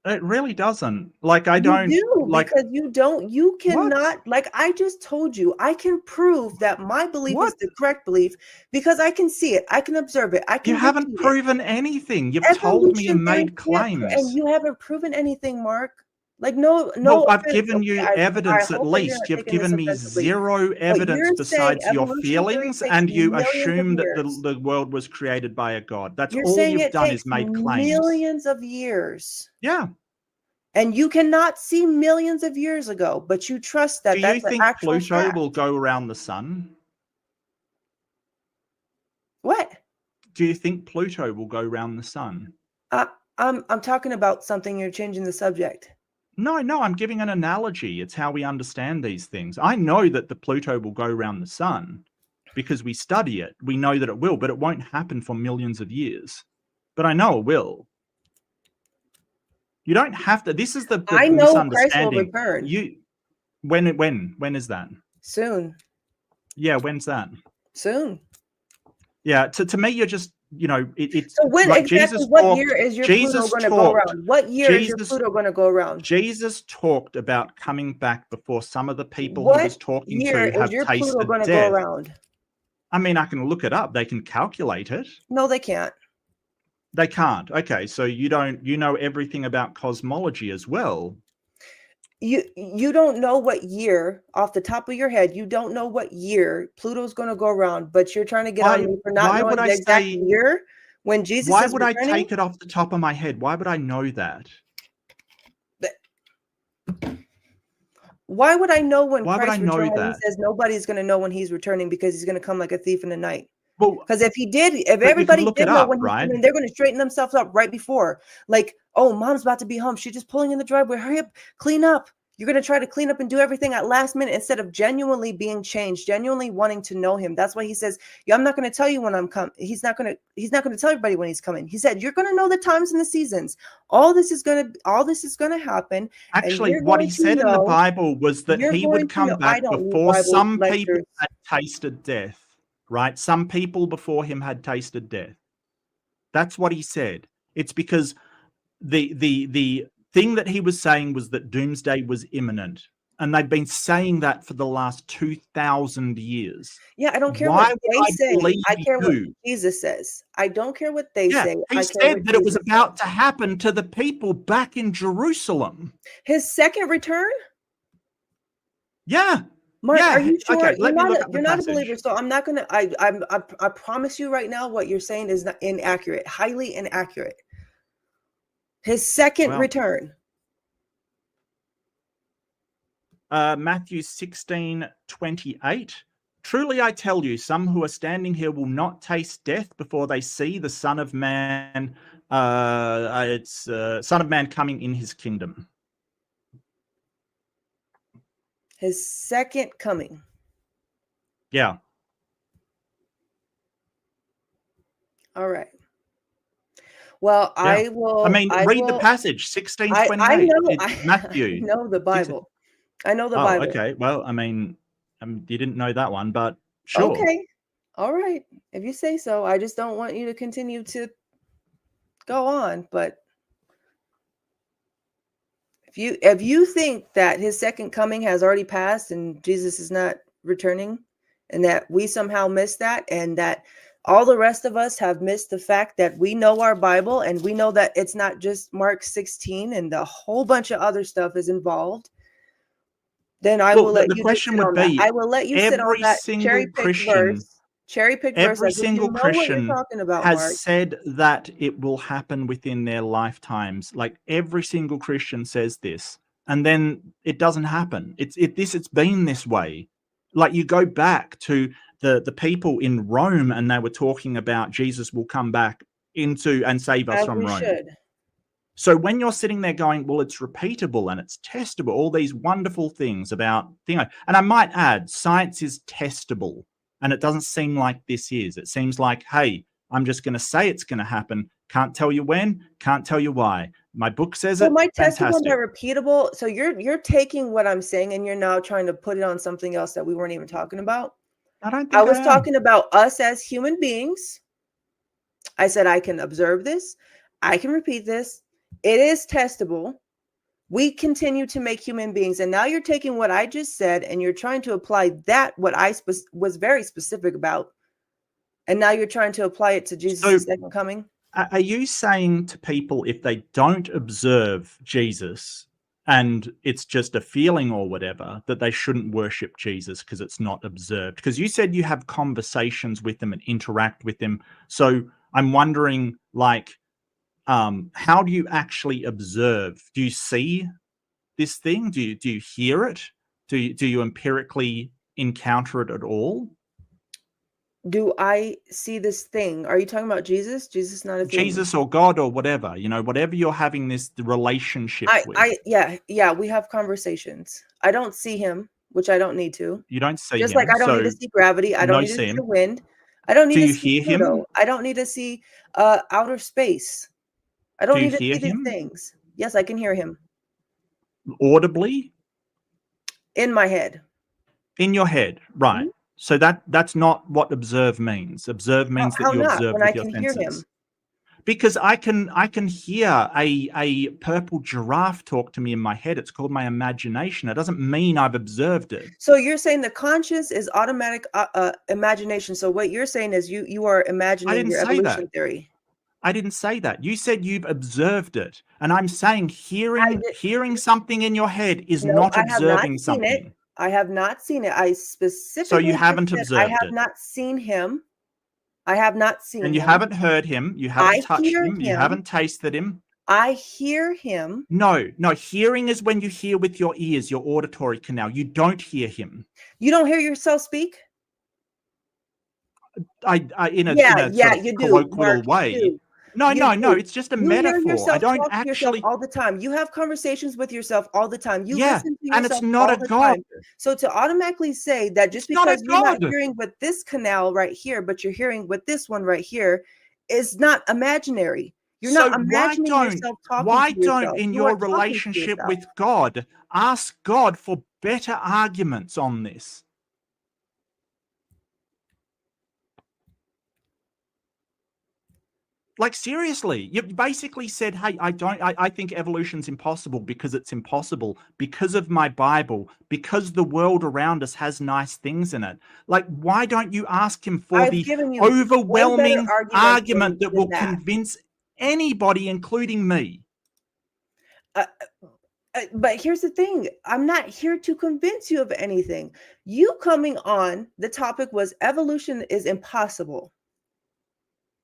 It really doesn't. Like, I You don't do like because you what? cannot, like I just told you, I can prove that my belief is What? the correct belief because I can see it, I can observe it, I You can haven't repeat it. proven anything. You've told me Evolution and theory made can't and claims. you haven't proven anything, Mark. Like, no Well, I've offense, given okay, you I evidence at hope that you're least. not You've taking this given me offensively, zero but evidence you're saying besides your evolution theory feelings, takes and you millions of assume that years. the world was created by a god. That's You're all saying you've it done takes is made claims. millions of years, Yeah. and you cannot see millions of years ago, but you trust Do that you that's an think actual Pluto will fact. go around the sun? What? Do you think Pluto will go around the sun? I, I'm talking about something. You're changing the subject. No, I'm giving an analogy. It's how we understand these things. I know that the Pluto will go around the sun because we study it. We know that it will, but it won't happen for millions of years. But I know it will. You don't have to. This is the I know Christ will misunderstanding. return When is that? soon. Yeah, when's that? Soon. Yeah, to me, you're just it's So when like exactly Jesus what year talked. is your Pluto Jesus going to go talked. around? What year is your Jesus Pluto going to go around? Jesus talked about coming back before some of the people he What was talking year to is have your Pluto tasted going to go death. around? I mean, I can look it up. They can calculate it. No, they can't. They can't. Okay, so you know everything about cosmology as well. You don't know what year off the top of your head. You don't know what year Pluto's going to go around, but you're trying to get on Why me for not why would knowing I the exact say year when Jesus why is would I returning. take it off the top of my head? Why would I know that? Why would I know when Why would I Christ know returns when he that? says nobody's going to know when he's returning because he's going to come like a thief in the night? Well, Because if but you can everybody look it did know up, when he's right? coming, they're going to straighten themselves up right before. Like, oh, mom's about to be home. She's just pulling in the driveway. Hurry up, clean up. You're going to try to clean up and do everything at last minute instead of genuinely being changed, genuinely wanting to know him. That's why he says, yeah, I'm not going to tell you when I'm coming. He's not going to tell everybody when he's coming. He said, you're going to know the times and the seasons. All this is going to happen. Actually, what he said in the Bible was that he would come back before some people had tasted death, right? Some people before him had tasted death. That's what he said. It's because the thing that he was saying was that doomsday was imminent, and they've been saying that for the last 2,000 years. Yeah, I don't care what they say. I care what Jesus says. I don't care what they say. He said that it was about to happen to the people back in Jerusalem. His second return? Yeah. Mark, yeah. Are you sure? Okay, you're not a believer, so I'm not gonna. I promise you right now, what you're saying is not inaccurate, highly inaccurate. His second return. Matthew 16:28. Truly I tell you, some who are standing here will not taste death before they see the Son of Man. Son of Man coming in his kingdom. His second coming. Yeah. All right. Well, yeah. Read the passage, 16:28. Matthew. I know the Bible. I know the Bible. Okay. Well, you didn't know that one, but sure. Okay. All right. If you say so. I just don't want you to continue to go on. But if you think that his second coming has already passed and Jesus is not returning, and that we somehow missed that, and that all the rest of us have missed the fact that we know our Bible and we know that it's not just Mark 16 and a whole bunch of other stuff is involved, then I will let you sit on that. I will let you sit on that cherry-picked verse. Every single Christian has said that it will happen within their lifetimes. Like every single Christian says this, and then it doesn't happen. It's been this way. Like you go back to the people in Rome, and they were talking about Jesus will come back into and save us from Rome. So when you're sitting there going, well, it's repeatable and it's testable, all these wonderful things about, and I might add, science is testable, and it doesn't seem like this is. It seems like, hey, I'm just going to say it's going to happen. Can't tell you when, can't tell you why. My book says it. My testimonies are repeatable. So you're taking what I'm saying and you're now trying to put it on something else that we weren't even talking about. I was talking about us as human beings. I said I can observe this. I can repeat this. It is testable. We continue to make human beings. And now you're taking what I just said and you're trying to apply that, what I was very specific about. And now you're trying to apply it to Jesus' second coming. Are you saying to people, if they don't observe Jesus and it's just a feeling or whatever, that they shouldn't worship Jesus because it's not observed? Because you said you have conversations with them and interact with them. So I'm wondering, like, how do you actually observe? Do you see this thing? Do you hear it? Do you empirically encounter it at all? Do I see this thing? Are you talking about Jesus? Jesus, not a thing. Jesus or God or whatever, whatever you're having this relationship with. Yeah, we have conversations. I don't see him, which I don't need to. You don't see Just him. Like I don't need to see gravity. I don't need to see the wind. I don't need to see Pluto. I don't need to see outer space. I don't need to see these things. Yes, I can hear him. Audibly? In my head. In your head, right. Mm-hmm. So that's not what observe means. Observe means that you observe with your senses. Hear him? Because I can hear a purple giraffe talk to me in my head. It's called my imagination. It doesn't mean I've observed it. So you're saying the conscious is automatic imagination. So what you're saying is you are imagining your evolution theory. I didn't say that. You said you've observed it. And I'm saying hearing something in your head is not observing something. I have not seen it. I specifically. So you haven't observed it. I have not seen him. I have not seen him. And you haven't heard him. You haven't touched him. You haven't tasted him. I hear him. No. Hearing is when you hear with your ears, your auditory canal. You don't hear him. You don't hear yourself speak? In a colloquial way. No, You no, no. do. It's just a You hear metaphor. I yourself don't talk to yourself actually. all the time. You have conversations with yourself all the time. You Yeah, listen to and it's yourself not all a the god. time. So to automatically say that just It's not a because you're not god. hearing with this canal right here, but you're hearing with this one right here, is not imaginary. You're So not imagining yourself talking why to don't yourself. in You are your talking to relationship yourself. with God ask God for better arguments on this? Like, seriously, you basically said, hey, I think evolution's impossible because it's impossible because of my Bible, because the world around us has nice things in it. Like, why don't you ask him for I've the given you way better overwhelming argument that than will that. convince anybody, including me? But here's the thing. I'm not here to convince you of anything. You coming on, the topic was evolution is impossible.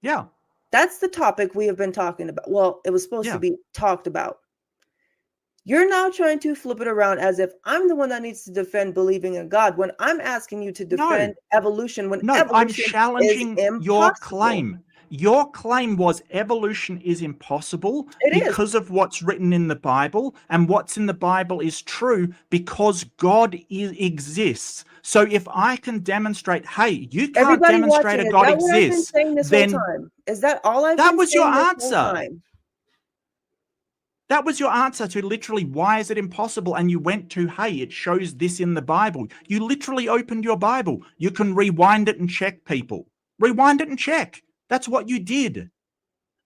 Yeah. That's the topic we have been talking about. Well, it was supposed to be talked about. You're now trying to flip it around as if I'm the one that needs to defend believing in God when I'm asking you to defend evolution when No, evolution I'm challenging is impossible. your claim. Your claim was evolution is impossible because of what's written in the Bible, and what's in the Bible is true because God exists. So if I can demonstrate, hey, you can't Everybody demonstrate watching, a God is that what I've been exists, saying this then whole time? Is that all I've that been was your saying this whole answer. time? That was your answer to literally, why is it impossible? And you went to, hey, it shows this in the Bible. You literally opened your Bible. You can rewind it and check, people. Rewind it and check. That's what you did.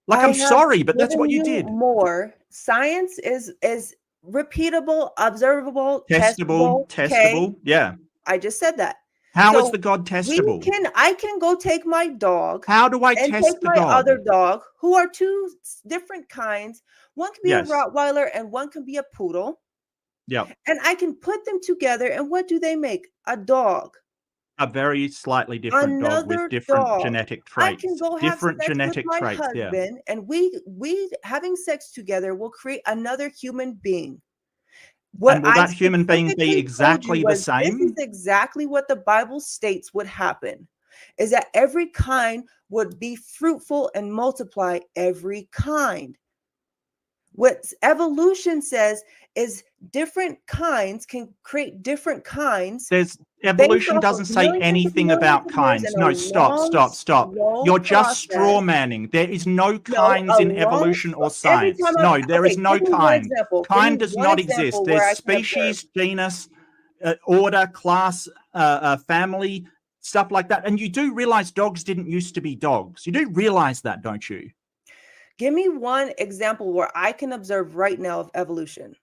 Like, I'm sorry, but that's what you did. More science is repeatable, observable, Testable. Okay? Yeah. I just said that. How is the God testable? I can go take my dog. How do I and test take the my God? other dog, who are two different kinds. One can be Yes. a Rottweiler and one can be a poodle. Yeah. And I can put them together, and what do they make? A dog. A very slightly different dog with different genetic traits. I can go have different sex genetic with my traits. husband, and we having sex together will create another human being. And will that human being be exactly the same? This is exactly what the Bible states would happen, is that every kind would be fruitful and multiply every kind. What evolution says is different kinds can create different kinds. Evolution doesn't say anything about kinds. No, stop. You're just straw manning. There is no kinds in evolution or science. No, there is no kind. Kind does not exist. There's species, genus, order, class, family, stuff like that. And you do realize dogs didn't used to be dogs. You do realize that, don't you? Give me one example where I can observe right now of evolution.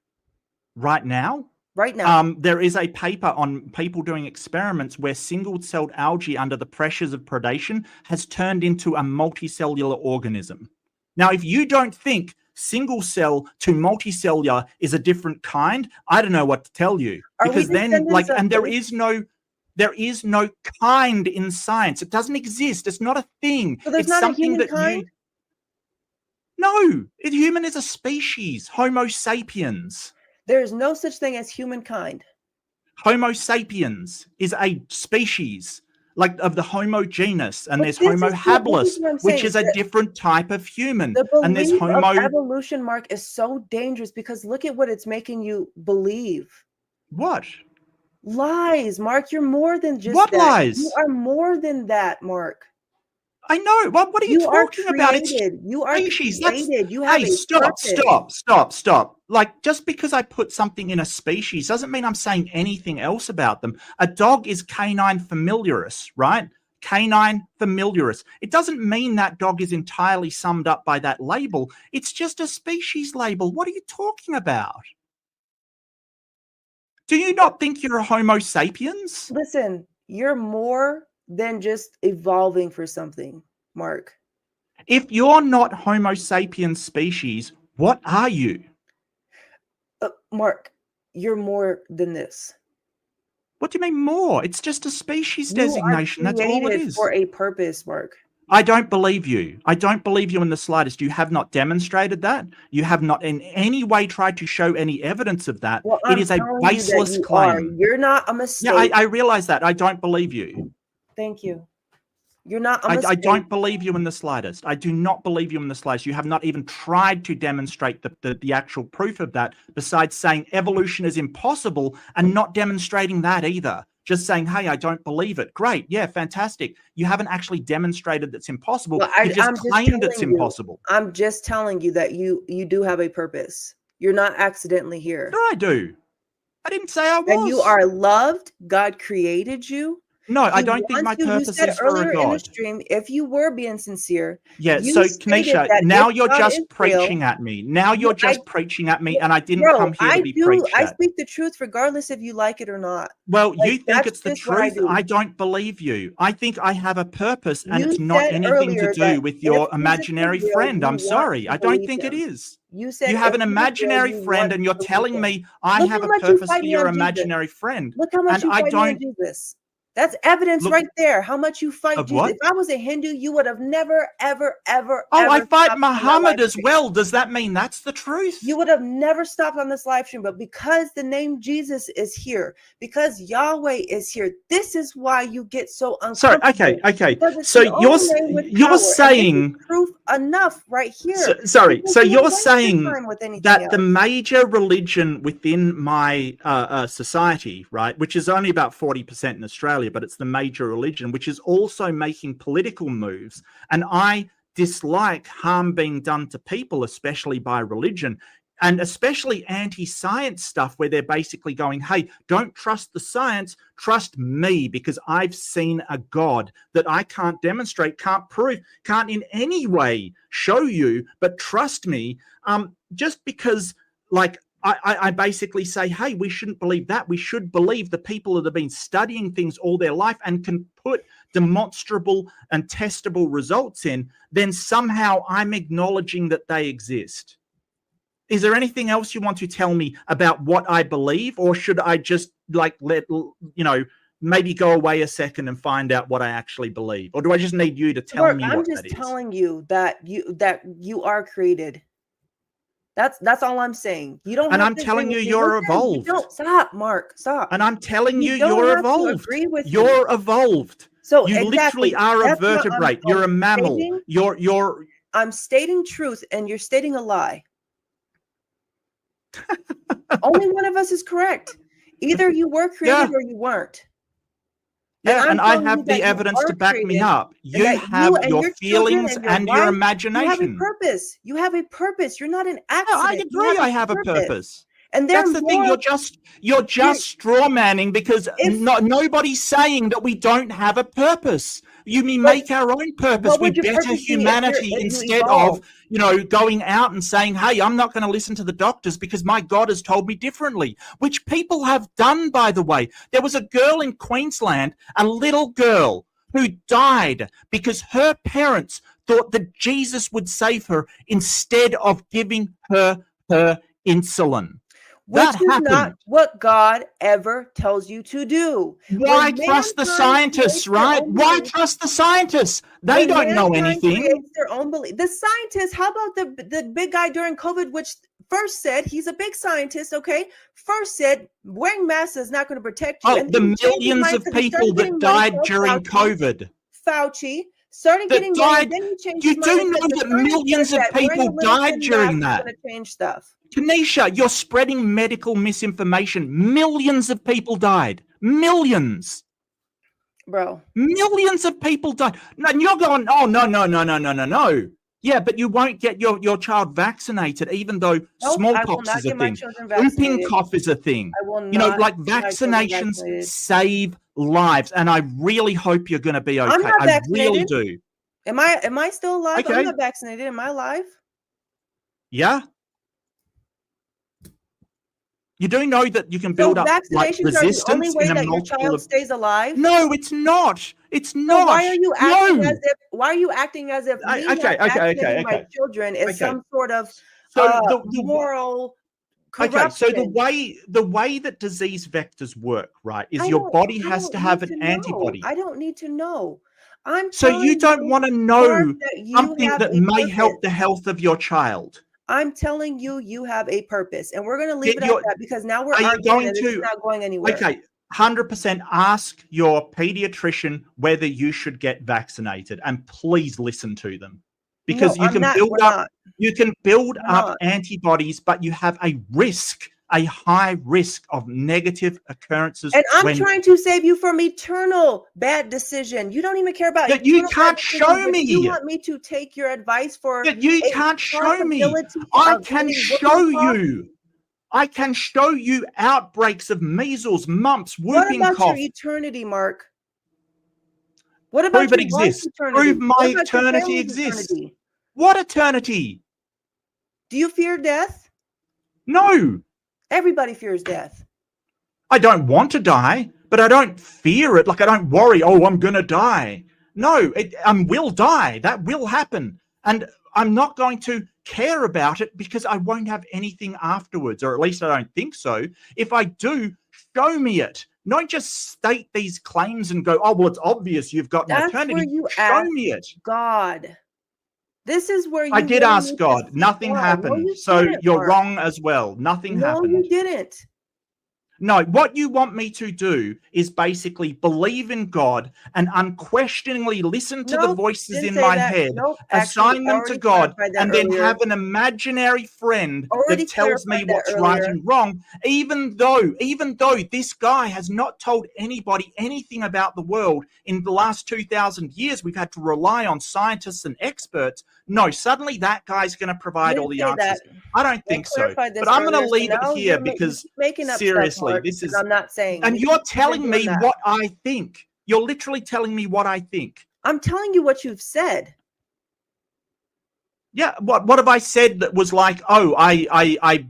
Right now? Right now. There is a paper on people doing experiments where single-celled algae under the pressures of predation has turned into a multicellular organism. Now, if you don't think single cell to multicellular is a different kind, I don't know what to tell you. Because then, like, and there is no kind in science. It doesn't exist. It's not a thing. So there's it's not something a human kind? No, human is a species. Homo sapiens. There is no such thing as humankind. Homo sapiens is a species, like of the Homo genus, and there's Homo habilis, which is a different type of human. And there's Homo. Evolution, Mark, is so dangerous because look at what it's making you believe. What? Lies, Mark. You're more than just what that. Lies? You are more than that, Mark. I know. What are you talking about? It's you are species. created. You have Stop. Like, just because I put something in a species doesn't mean I'm saying anything else about them. A dog is canine familiaris, right? Canine familiaris. It doesn't mean that dog is entirely summed up by that label. It's just a species label. What are you talking about? Do you not think you're a Homo sapiens? Listen, you're more than just evolving for something, Mark. If you're not Homo sapiens species, what are you? Mark, you're more than this. What do you mean more? It's just a species designation. That's all it is. For a purpose, Mark. I don't believe you. I don't believe you in the slightest. You have not demonstrated that. You have not in any way tried to show any evidence of that. Well, it is a baseless claim. You're not a mistake. Yeah, I realize that. I don't believe you. Thank you. You're not. I don't believe you in the slightest. I do not believe you in the slightest. You have not even tried to demonstrate the actual proof of that, besides saying evolution is impossible and not demonstrating that either. Just saying, hey, I don't believe it. Great. Yeah, fantastic. You haven't actually demonstrated that's impossible. Well, you just claimed it's impossible. I'm just telling you that you do have a purpose. You're not accidentally here. Sure, I do. I didn't say I was. And you are loved. God created you. No, I don't think my purpose is for a God. In the stream, if you were being sincere. Yeah, so Kniesha, now you're just preaching at me. Now you're just preaching at me, and I didn't come here to be preached at. I speak the truth regardless if you like it or not. Well, you think it's the truth. I don't believe you. I think I have a purpose, and it's not anything to do with your imaginary friend. I'm sorry. I don't think it is. You said you have an imaginary friend, and you're telling me I have a purpose for your imaginary friend. Look how much you fight on Jesus. That's evidence right there. How much you fight Jesus. What? If I was a Hindu, you would have never, ever, ever. Oh, I fight Muhammad as well. Does that mean that's the truth? You would have never stopped on this live stream, but because the name Jesus is here, because Yahweh is here, this is why you get so uncomfortable. Sorry. Okay. So you're saying proof enough right here. So you're saying that the major religion within my society, right, which is only about 40% in Australia, but it's the major religion, which is also making political moves. And I dislike harm being done to people, especially by religion, and especially anti-science stuff where they're basically going, hey, don't trust the science, trust me, because I've seen a God that I can't demonstrate, can't prove, can't in any way show you, but trust me. Just because, like, I basically say, hey, we shouldn't believe that. We should believe the people that have been studying things all their life and can put demonstrable and testable results in, then somehow I'm acknowledging that they exist. Is there anything else you want to tell me about what I believe, or should I just maybe go away a second and find out what I actually believe? Or do I just need you to tell me what that is? I'm just telling you that you are created. That's all I'm saying. You don't. And I'm telling you, you're evolved. Don't stop, Mark. Stop. And I'm telling you, you're evolved. You're evolved. So you literally are a vertebrate. You're a mammal. You're. I'm stating truth, and you're stating a lie. Only one of us is correct. Either you were created or you weren't. Yeah, and I have the evidence to back me up. You have your feelings and your imagination. You have a purpose. You have a purpose. You're not an accident. No, I agree. I have a purpose. And that's the thing. You're just straw manning because nobody's saying that we don't have a purpose. We make our own purpose. We better humanity instead of, going out and saying, hey, I'm not going to listen to the doctors because my God has told me differently, which people have done, by the way. There was a girl in Queensland, a little girl, who died because her parents thought that Jesus would save her instead of giving her insulin. Which is not what God ever tells you to do. Why trust the scientists, right? Why trust the scientists? They don't know anything. Their own belief. The scientists, how about the big guy during COVID, which first said, he's a big scientist, okay? First said, wearing masks is not going to protect you. Oh, the millions of people that died during COVID. Fauci. Started getting died. You do know that millions of people died during that. Change stuff. Kniesha, you're spreading medical misinformation. Millions of people died. Millions. Bro. Millions of people died. And you're going, oh, no. Yeah, but you won't get your child vaccinated, even though smallpox is a thing. Whooping cough is a thing. Vaccinations save lives. And I really hope you're going to be okay. I'm not vaccinated. I really do. Am I still alive? Okay. I'm not vaccinated. Am I alive? Yeah. You do know that you can build up resistance are the only way in a that your child stays alive? No, it's not. It's not. So why are you acting as if? Why are you acting as if my children is some sort of moral corruption? Okay, so the way that disease vectors work, right, is your body has to have an antibody. I don't need to know. So you don't want to know something that may help the health of your child. I'm telling you, you have a purpose, and we're going to leave it at that because now we're arguing and it's not going anywhere. Okay, 100% ask your pediatrician whether you should get vaccinated, and please listen to them, because No, you can build up antibodies, but you have a high risk of negative occurrences. And I'm trying to save you from eternal bad decision. You don't even care about that. You can't show me. You want me to take your advice for that. You can't show me. I can show you. I can show you outbreaks of measles, mumps, whooping cough. What about your eternity, Mark? What about prove it exists? Prove my eternity exists. What eternity? Do you fear death? No. Everybody fears death. I don't want to die, but I don't fear it. Like, I don't worry, oh, I'm going to die. No, I will die. That will happen. And I'm not going to care about it because I won't have anything afterwards, or at least I don't think so. If I do, show me it. Not just state these claims and go, oh, well, it's obvious you've got an eternity. Show me it. God. This is where you I did ask God. Nothing happened. No, so you're wrong as well. Nothing happened. No, you didn't. No, what you want me to do is basically believe in God and unquestioningly listen to the voices in my head, assign them to God, and then have an imaginary friend that tells me what's right and wrong, even though this guy has not told anybody anything about the world. In the last 2,000 years, we've had to rely on scientists and experts. No, suddenly that guy's going to provide all the answers. I don't think so. But I'm going to leave it here because seriously, this is... I'm not saying... And you're telling me what I think. You're literally telling me what I think. I'm telling you what you've said. Yeah, what have I said that was like, oh, I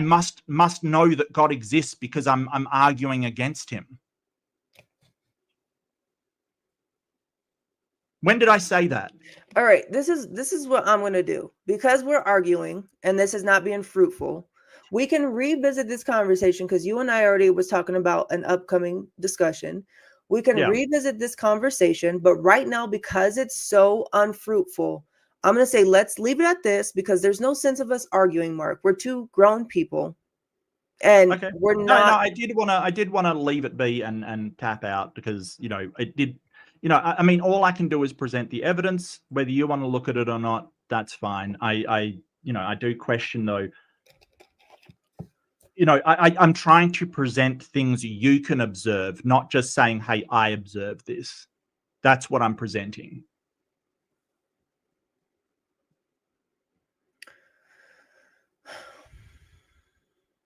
must know that God exists because I'm arguing against him? When did I say that? All right, this is what I'm going to do. Because we're arguing and this is not being fruitful, we can revisit this conversation because you and I already was talking about an upcoming discussion. We can revisit this conversation, but right now, because it's so unfruitful, I'm going to say, let's leave it at this because there's no sense of us arguing, Mark. We're two grown people. And we're not... No, I did want to leave it be and tap out because, it did... I mean, all I can do is present the evidence. Whether you want to look at it or not, that's fine. I do question though. I'm trying to present things you can observe, not just saying, "Hey, I observed this." That's what I'm presenting.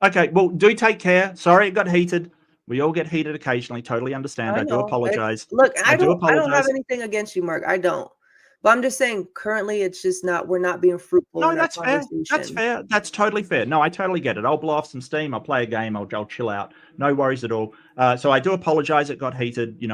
Okay, well, do take care. Sorry it got heated. We all get heated occasionally. Totally understand. I do apologize. Look, I don't have anything against you, Mark. I don't. But I'm just saying, currently, it's just not. We're not being fruitful. No, that's fair. That's fair. That's totally fair. No, I totally get it. I'll blow off some steam. I'll play a game. I'll chill out. No worries at all. So I do apologize. It got heated.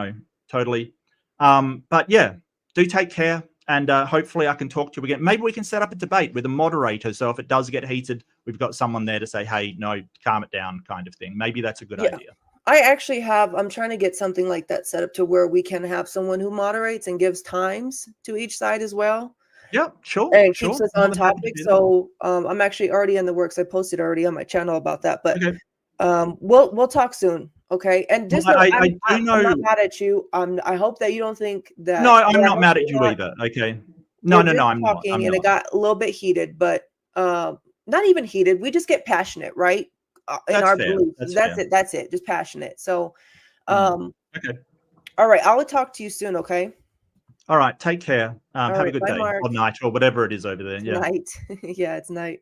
Totally. But yeah, do take care. And hopefully I can talk to you again. Maybe we can set up a debate with a moderator. So if it does get heated, we've got someone there to say, hey, no, calm it down kind of thing. Maybe that's a good idea. I actually I'm trying to get something like that set up to where we can have someone who moderates and gives times to each side as well. Yeah, sure. And keeps us on topic. So I'm actually already in the works. I posted already on my channel about that. But we'll talk soon. Okay. And just I'm not mad at you. I hope that you don't think that. No, I'm not mad at you either. Okay. No, I'm not. And it got a little bit heated, but not even heated. We just get passionate, right? In our beliefs. That's it. Just passionate. So, okay. All right. I will talk to you soon. Okay. All right. Take care. Have a good day or night or whatever it is over there. Yeah. Night. Yeah, it's night.